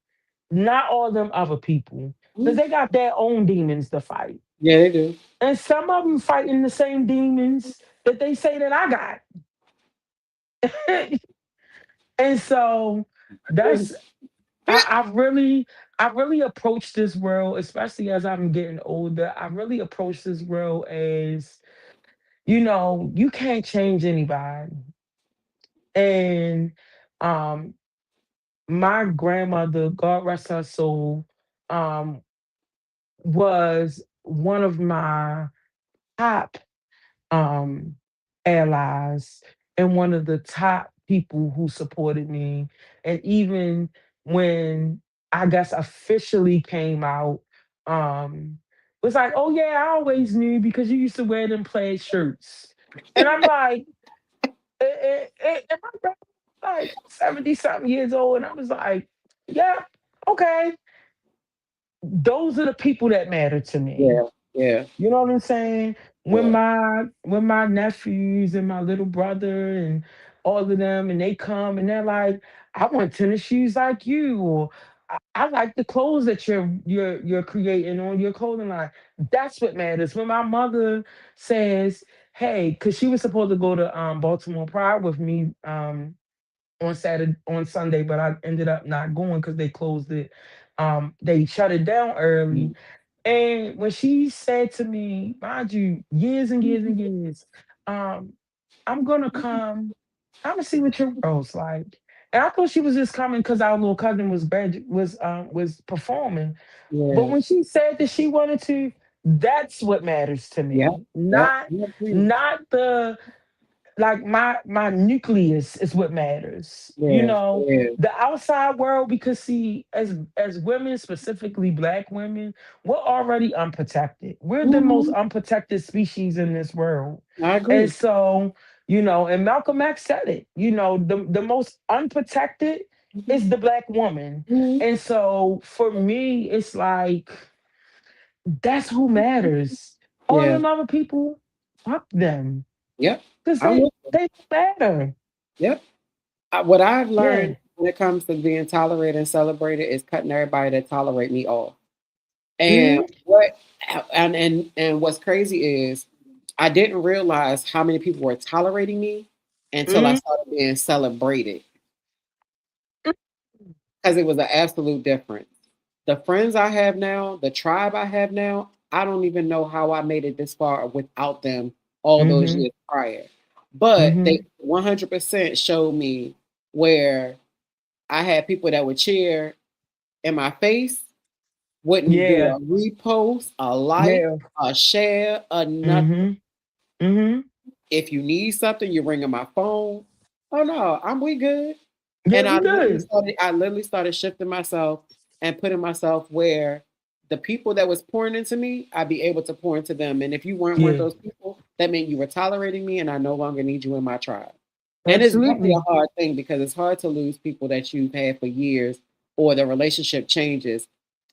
Not all them other people, because Mm. they got their own demons to fight. Yeah, they do. And some of them fighting the same demons that they say that I got. And so that's I really approach this world, especially as I'm getting older. I really approach this world as, you can't change anybody. And um my grandmother, God rest her soul, um, was one of my top um allies and one of the top people who supported me. And even when I guess officially came out, was like, oh yeah, I always knew because you used to wear them plaid shirts. And I'm like, and my grandma was like 70 something years old, and I was like, yeah, okay, those are the people that matter to me. Yeah. Yeah. You know what I'm saying? When Yeah. my nephews and my little brother and all of them, and they come and they're like, I want tennis shoes like you, or I like the clothes that you're creating on your clothing line. That's what matters. When my mother says, hey, because she was supposed to go to Baltimore Pride with me on Sunday, but I ended up not going because they closed it. They shut it down early. Mm. And when she said to me, mind you, years and years and years, um, I'm gonna come, I'm gonna see what your world's like. And I thought she was just coming because our little cousin was performing. But Yeah. when she said that she wanted to, that's what matters to Yeah. me. Yeah. Not I agree. not the like my nucleus is what matters. Yeah. Yeah. The outside world, because see, as women, specifically black women, we're already unprotected. We're the most Hmm. unprotected species in this world. I And agree. so, and Malcolm X said it, the most unprotected is the black woman. Hmm. And so for me, it's like that's who matters. All Yeah. them other people, fuck them. Yep. Because I'm with you. they don't matter. Yep. What I've Yeah. learned when it comes to being tolerated and celebrated is cutting everybody that tolerate me off. And Mhm. what's crazy is I didn't realize how many people were tolerating me until I Mhm. started being celebrated because it was an absolute difference. The friends I have now, the tribe I have now, I don't even know how I made it this far without them all those Mhm. years prior. But they Mhm. 100% showed me where I had people that would cheer in my face, wouldn't do Yeah. a repost, a like, Yeah. a share, a nothing. Mhm. Mhm. If you need something, you ring on my phone. Oh no, we good. Yeah, And we good. I literally started shifting myself and putting myself where the people that was pouring into me, I'd be able to pour into them. And if you weren't one of Yeah. those people, that meant you were tolerating me and I no longer need you in my tribe. And it's definitely Absolutely. a hard thing because it's hard to lose people that you've had for years or the relationship changes.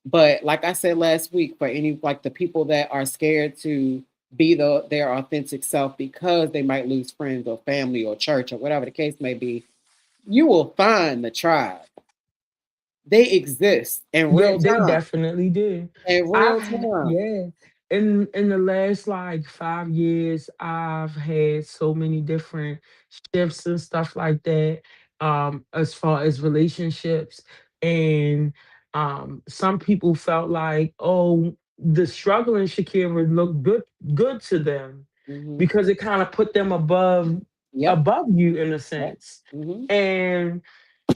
But like I said last week, for any like the people that are scared to be their authentic self because they might lose friends or family or church or whatever the case may be, you will find the tribe. They exist in Yeah, real they time. definitely did. In real time. Yeah. In the last like 5 years, I've had so many different shifts and stuff like that. As far as relationships. And some people felt like, oh, the struggle in Shakira looked good to them Hmm. because it kind of put them Yep. above you in a Yep. sense. Hmm. And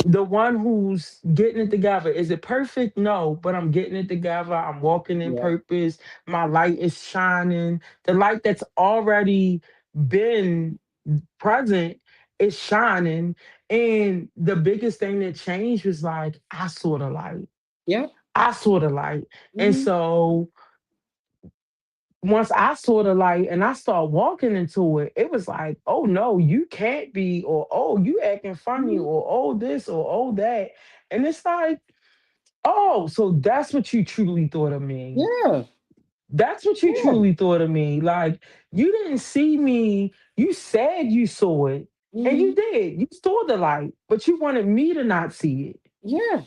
the one who's getting it together. Is it perfect? No, but I'm getting it together. I'm walking in Yeah. purpose. My light is shining. The light that's already been present is shining. And the biggest thing that changed was like, I saw the light. Yep. I saw the light. And Hmm. so once I saw the light and I started walking into it, it was like, oh no, you can't be, or oh, you acting funny, Hmm. or oh, this, or oh, that. And it's like, oh, so that's what you truly thought of me. Yeah. That's what you Yeah. truly thought of me. Like you didn't see me. You said you saw it, and Hmm. you did. You saw the light, but you wanted me to not see it, Yeah.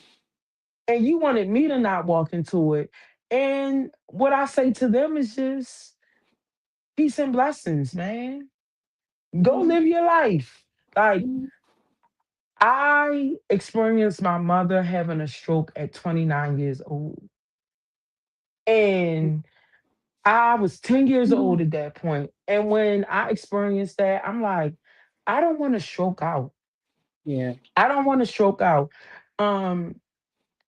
and you wanted me to not walk into it. And what I say to them is just peace and blessings, man. Go Hmm. live your life. Like Hmm. I experienced my mother having a stroke at 29 years old, and I was 10 years old at that point. And when I experienced that, I'm like, I don't want to stroke out. Yeah. I don't want to stroke out. Um,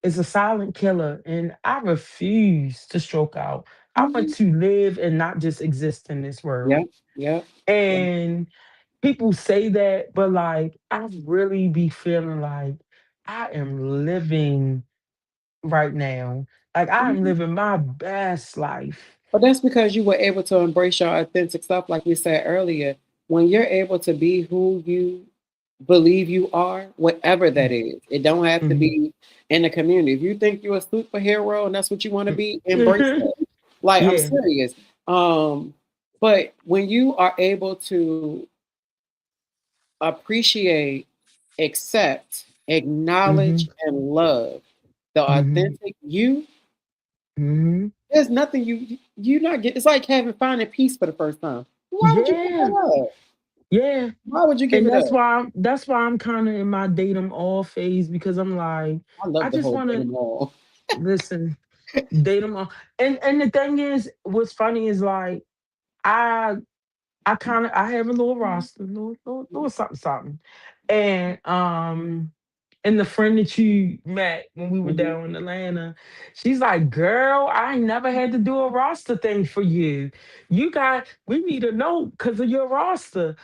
it's a silent killer, and I refuse to stroke out. I want Hmm. to live and not just exist in this Yeah. world. Yeah. Yeah. And people say that, but like I really be feeling like I am living right now. Like I am Mhm. living my best life. But that's because you were able to embrace your authentic stuff, like we said earlier. When you're able to be who you believe you are, whatever that is, it don't have to Mhm. be in the community. If you think you're a superhero and that's what you want to be, embrace Mhm. that. Like I'm Yeah. serious. Um, but when you are able to appreciate, accept, acknowledge, Mhm. and love the Mhm. authentic you, Mhm. there's nothing you not get. It's like having finding peace for the first time. Why would you give Yeah. that up? Yeah. Why would you give And it up? that's why I'm kind of in my date 'em all phase because I'm like, I I love the just whole want date to 'em all. listen, date 'em all. And the thing is, what's funny is like I I have a little roster, little something something. And and the friend that you met when we were Mhm. down in Atlanta, she's like, girl, I ain't never had to do a roster thing for you. We need to know because of your roster.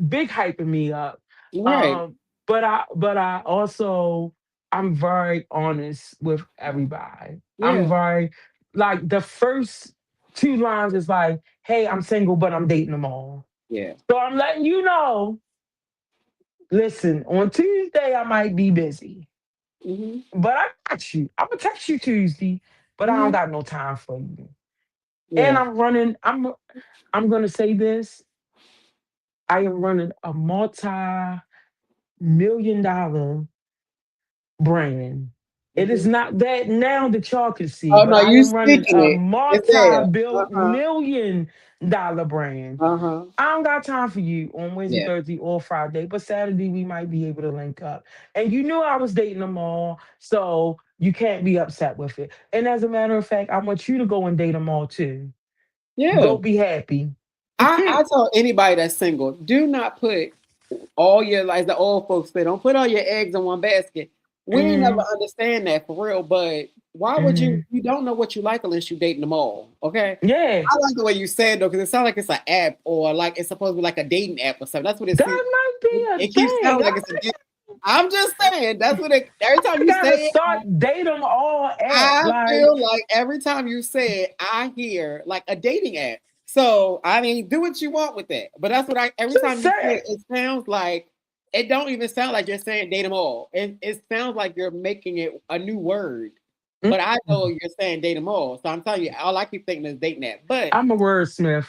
Big hyping me up. Right. Um, but I also I'm very honest with everybody. I'm Yeah. very like the first two lines is like, hey, I'm single, but I'm dating them all. Yeah. So I'm letting you know, listen, on Tuesday, I might be busy, Mhm. but I got you. I'm gonna text you Tuesday, but I don't Mhm. got no time for you. And Yeah. I'm gonna say this. I am running a multi-million dollar brand. It is Mhm. not that now that y'all can see, Oh but no, I you am running speaking a it. It's there. multi-bill Uh-huh. million dollar brand. Uh-huh. I don't got time for you on Wednesday, Yeah. Thursday, or Friday, but Saturday we might be able to link up. And you knew I was dating them all, so you can't be upset with it. And as a matter of fact, I want you to go and date them all too. Yeah. Go be happy. I tell anybody that's single, do not put all your like the old folks say, don't put all your eggs in one basket. We ain't never Mhm, understand that for real, but why would you mhm. you don't know what you like unless you dating them all, okay? Yeah, I like the way you said though, because it sounds like it's an app or like it's supposed to be like a dating app or something. That's what it seems. that might be a It keeps thing. sounding like it's a dating. I'm just saying that's what it every time I you say gotta it, start date them all app. I Like, feel like every time you say it, I hear like a dating app. So I mean, do what you want with that. But that's what I every just time you say say it, it sounds like it don't even sound like you're saying date them all. It sounds like you're making it a new word. it. But I know Mm. you're saying date them all. So I'm telling you, all I keep thinking is dating app. I'm a wordsmith.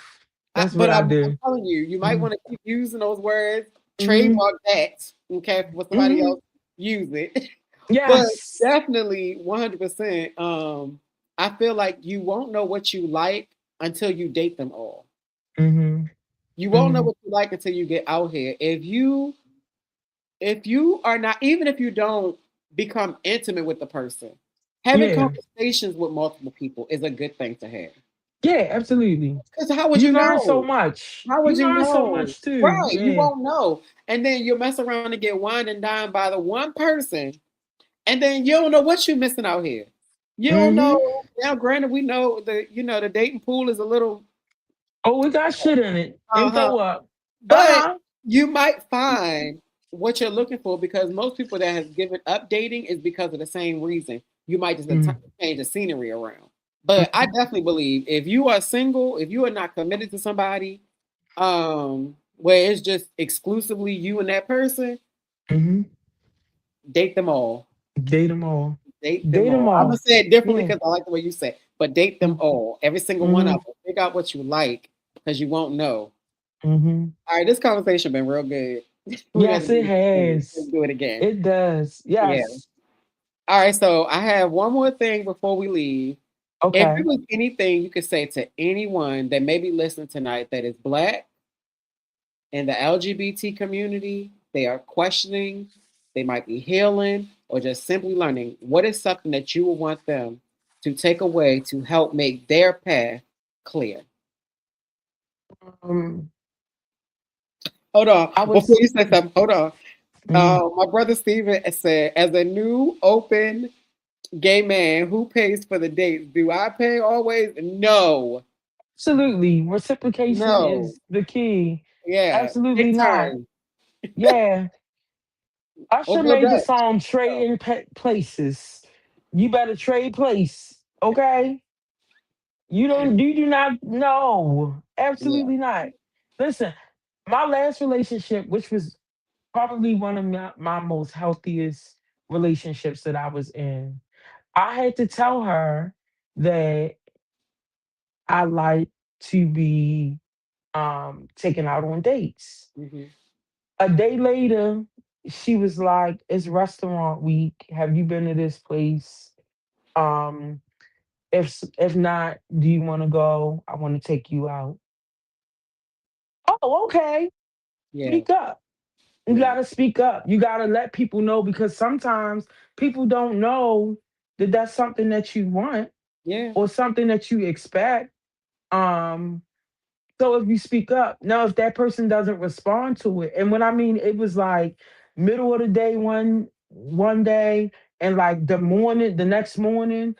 That's what But I I'm do. telling you, you might Mhm, want to keep using those words, mhm, trademark that, okay, for somebody mhm. else use it. But Yes. definitely 100%. I feel like you won't know what you like until you date them all. Mhm, You won't know mhm. what you like until you get out here. If you are not, even if you don't become intimate with the person, having Yeah. conversations with multiple people is a good thing to have. Yeah, absolutely. Because how would You you learn so know? much. How would You you learn so know? much too. Right, you Yeah. won't know. And then you'll mess around and get wined and dined by the one person, and then you don't know what you're missing out here. You don't Mhm. know. Now, granted, we know the dating pool is a little Oh, we got shit in it. uh-huh. Info up. But Uh-huh. you might find what you're looking for because most people that have given up dating is because of the same reason. You might just Mhm. change the scenery around. But I Mhm. definitely believe if you are single, if you are not committed to somebody, where it's just exclusively you and that person, Mhm. date them all. Date them all. Date them Date them all. I'm gonna all. say it differently Yeah. because I like the way you say. but date them Mm, all, every single one of mhm, them. Figure out what you like because you won't know. mhm. All right, this conversation been real good. We got to Yes, it do this again. has. Let's do it again. It does. Yeah. Yes. All right, so I have one more thing before we leave. If there Okay. was anything you could say to anyone that may be listening tonight that is Black in the LGBT community, they are questioning, they might be healing, or just simply learning, what is something that you would want them to take away to help make their path clear? Um, Hold on. I Before was. you say something, hold on. Mm. My brother Steven said, as a new open gay man who pays for the dates, do I pay always? No. Absolutely. Reciprocation No. is the key. Yeah. Absolutely Take not. turn. Yeah. Or Usher go made the Dutch. song No. Trading Places. You better trade place. Okay? You do not no. Yeah. Absolutely not. Listen, my last relationship, which was probably one of my most healthiest relationships that I was in, I had to tell her that I like to be taken out on dates. Hmm. A day later, she was like, "It's restaurant week. Have you been to this place? Um, if not, do you want to go? I want to take you out." Oh, okay. Yeah. Speak up. You Yeah. gotta speak up. You gotta let people know because sometimes people don't know that that's something that you want Yeah. or something that you expect. Um, So if you speak up, now if that person doesn't respond to it, and when I mean it was like middle of the day one day, and like the next morning,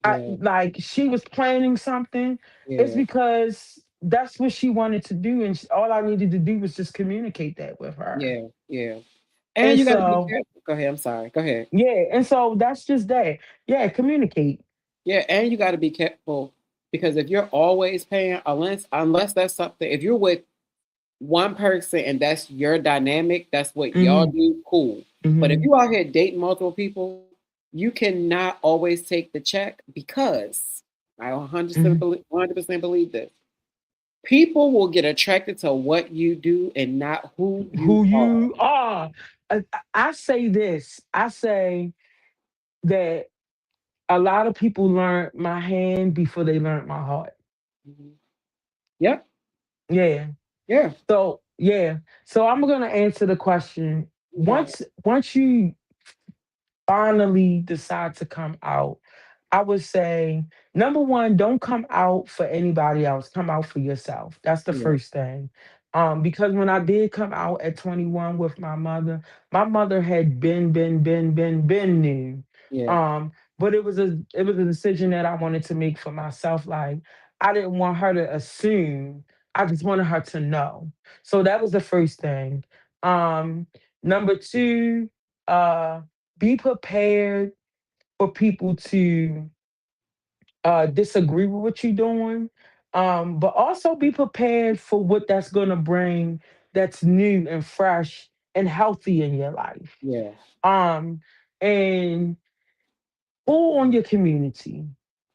I Yeah. like she was planning something. It's Yeah. because that's what she wanted to do, and all I needed to do was just communicate that with her. Yeah. Yeah. And And you got to be so careful. Go ahead. I'm sorry. Go ahead. yeah, and so that's just that. Yeah, communicate. Yeah. And you got to be careful because if you're always paying, unless that's something, if you're with one person and that's your dynamic, that's what y'all Hmm. do, cool. But if Hmm. you out here dating multiple people, you cannot always take the check because I 100% Hmm. believe, 100% believe this. People will get attracted to what you do and not who you Who are. you are. I say this. I say that a lot of people learned my hand before they learned my heart. Mhm. Yep. Yeah. Yeah. So yeah. So I'm gonna answer the question. You got it. Once you finally decide to come out, I would say number one, don't come out for anybody else. Come out for yourself. That's the Yeah. first thing. Because when I did come out at 21 with my mother had been new. Yeah. But it was a decision that I wanted to make for myself. Like I didn't want her to assume. I just wanted her to know. So that was the first thing. Um, Number two, uh, be prepared for people to disagree with what you're doing, but also be prepared for what that's going to bring that's new and fresh and healthy in your life. Yeah. Um, and pull on your community.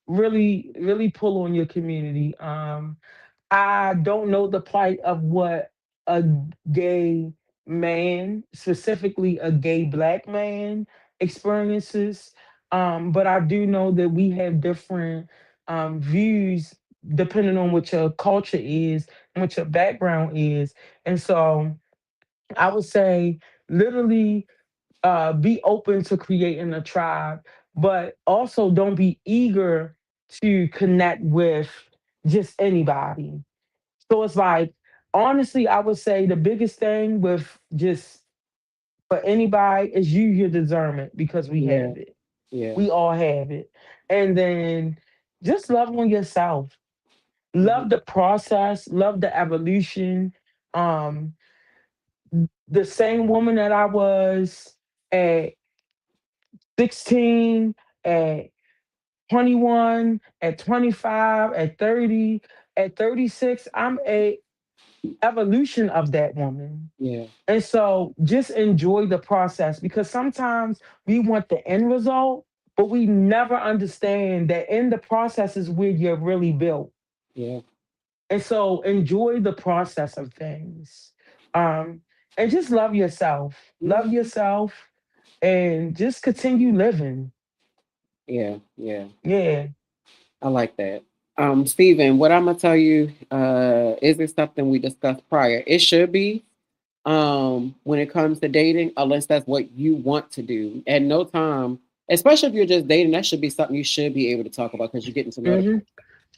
Really, really pull on your community. I don't know the plight of what a gay man, specifically a gay black man, experiences. But I do know that we have different views depending on what your culture is and what your background is. And so I would say, literally, be open to creating a tribe, but also don't be eager to connect with just anybody. So it's like, honestly, I would say the biggest thing with just for anybody is use your discernment because we Yeah. have it. Yeah. We all have it. And then just love on yourself. Mhm. Love the process, love the evolution. Um, the same woman that I was at 16, at 21, at 25, at 30, at 36, I'm a evolution of that woman. Yeah. And so just enjoy the process because sometimes we want the end result, but we never understand that in the process is where you're really built. Yeah. And so enjoy the process of things. Um, and just love yourself. Love Mhm. yourself and just continue living. Yeah. Yeah. Yeah. I like that. Stephen, what I'm gonna tell you, is it something we discussed prior? It should be, when it comes to dating, unless that's what you want to do. At no time, especially if you're just dating, that should be something you should be able to talk about because you're getting to know the Hmm. person.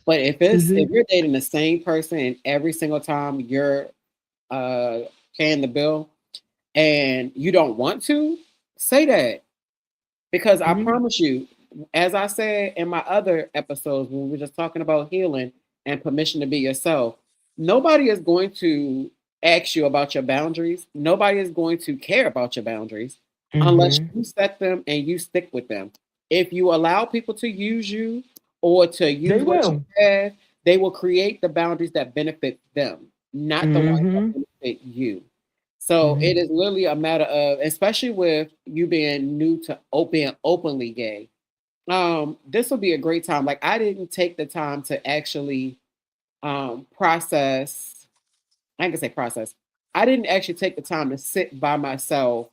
But Hmm. if you're dating the same person and every single time you're uh paying the bill and you don't want to, say that. Because I Hmm. promise you, as I said in my other episodes when we were just talking about healing and permission to be yourself, nobody is going to ask you about your boundaries. Nobody is going to care about your boundaries unless Hmm. you set them and you stick with them. If you allow people to use you or to They use what you will. have, they will create the boundaries that benefit them, not the ones that Hmm. benefit you. So Hmm. it is literally a matter of, especially with you being new to being openly gay. This will be a great time. Like I didn't take the time to actually process. I can say process. I didn't actually take the time to sit by myself.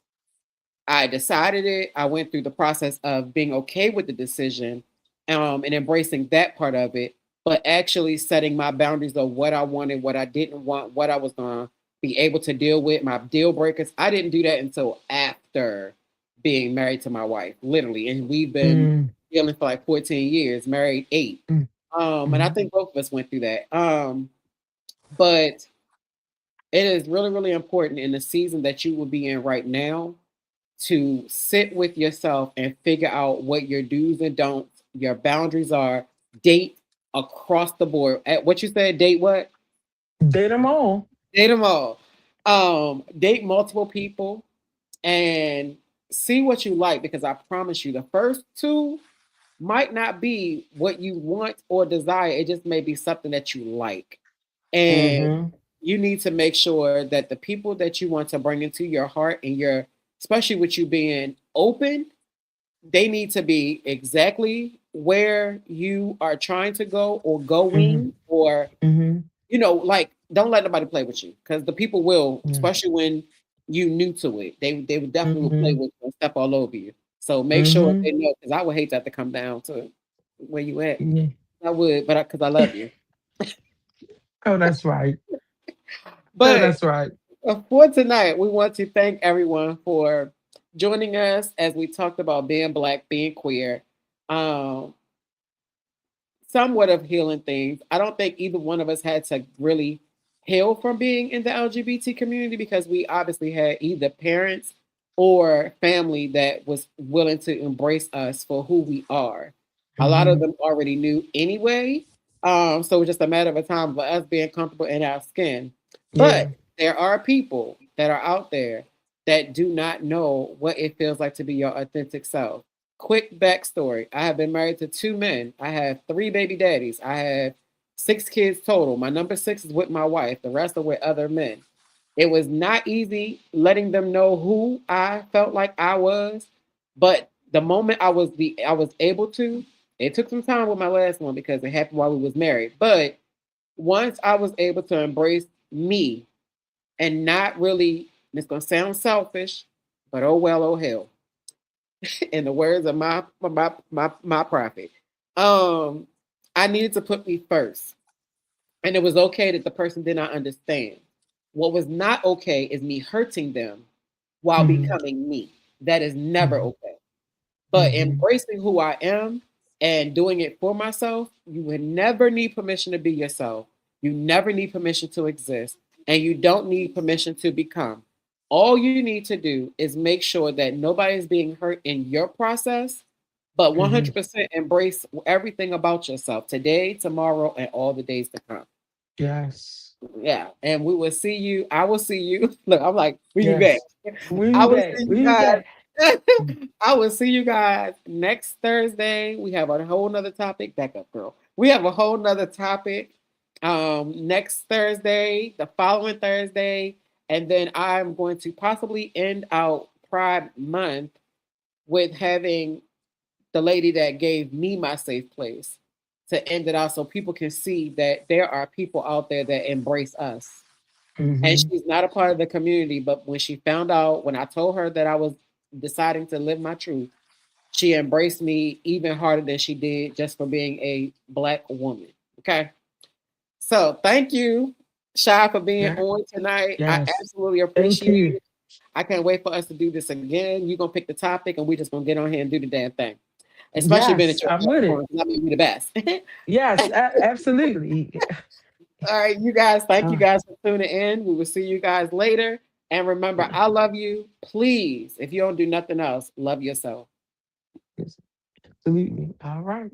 I decided it. I went through the process of being okay with the decision, and embracing that part of it, but actually setting my boundaries of what I wanted, what I didn't want, what I was going to be able to deal with, my deal breakers. I didn't do that until after being married to my wife, literally. And we've been Hmm. dealing for like 14 years, married 8. And I Hmm. think both of us went through that. But it is really, really important in the season that you will be in right now to sit with yourself and figure out what your do's and don'ts, your boundaries are. Date across the board. At what you said, date what? Date them all. Date them all. Date multiple people and see what you like because I promise you, the first two might not be what you want or desire. It just may be something that you like. And Hmm. you need to make sure that the people that you want to bring into your heart and your, especially with you being open, they need to be exactly where you are trying to go or Hmm. going, or Hmm. like don't let nobody play with you because the people will, Yeah. especially when you new to it, they would definitely will play Hmm. with you and step all over you. So make sure Hmm. they know because I would hate that to come down to where you at. Yeah. I would, but because I love you. Oh, that's right. Oh, But that's right. for tonight, we want to thank everyone for joining us as we talked about being Black, being queer, um, somewhat of healing things. I don't think either one of us had to really heal from being in the LGBT community because we obviously had either parents or family that was willing to embrace us for who we are. A lot of Hmm. them already knew anyway. So it's just a matter of a time for us being comfortable in our skin. But Yeah. there are people that are out there that do not know what it feels like to be your authentic self. Quick backstory. I have been married to 2 men. I have 3 baby daddies. I have 6 kids total. My number 6 is with my wife. The rest are with other men. It was not easy letting them know who I felt like I was, but the moment I was able to, it took some time with my last one because it happened while we was married. But once I was able to embrace me and not really, it's gonna sound selfish, but oh well, oh hell in the words of my prophet. Um, I needed to put me first. And it was okay that the person did not understand. What was not okay is me hurting them while Hmm. becoming me. That is never Hmm. okay. But Hmm. embracing who I am and doing it for myself, you would never need permission to be yourself. You never need permission to exist. And you don't need permission to become. All you need to do is make sure that nobody is being hurt in your process, but Hmm. 100% embrace everything about yourself today, tomorrow, and all the days to come. Yes. Yeah. And we will see you. I will see you. Look, I'm like, where you at? Yes. Where I you will at? see Where you you guys. at? I will see you guys next Thursday. We have a whole nother topic. Back up, girl. We have a whole nother topic next Thursday, the following Thursday, and then I'm going to possibly end out Pride Month with having the lady that gave me my safe place to end it out so people can see that there are people out there that embrace us. And Mhm. she's not a part of the community, but when she found out, when I told her that I was deciding to live my truth, she embraced me even harder than she did just for being a Black woman. Okay. So thank you, Shy, for being Yeah. on tonight. I Yes. absolutely Thank appreciate you. it. I can't wait for us to do this again. You're gonna pick the topic and we're just gonna get on here and do the damn thing. Especially being at Yes, your I'm with platform, it. because that may be the best. Yes, absolutely. All right, you guys, thank you Uh, guys for tuning in. We will see you guys later. And remember, yeah. I love you. Please, if you don't do nothing else, love yourself. Yes, absolutely. All right.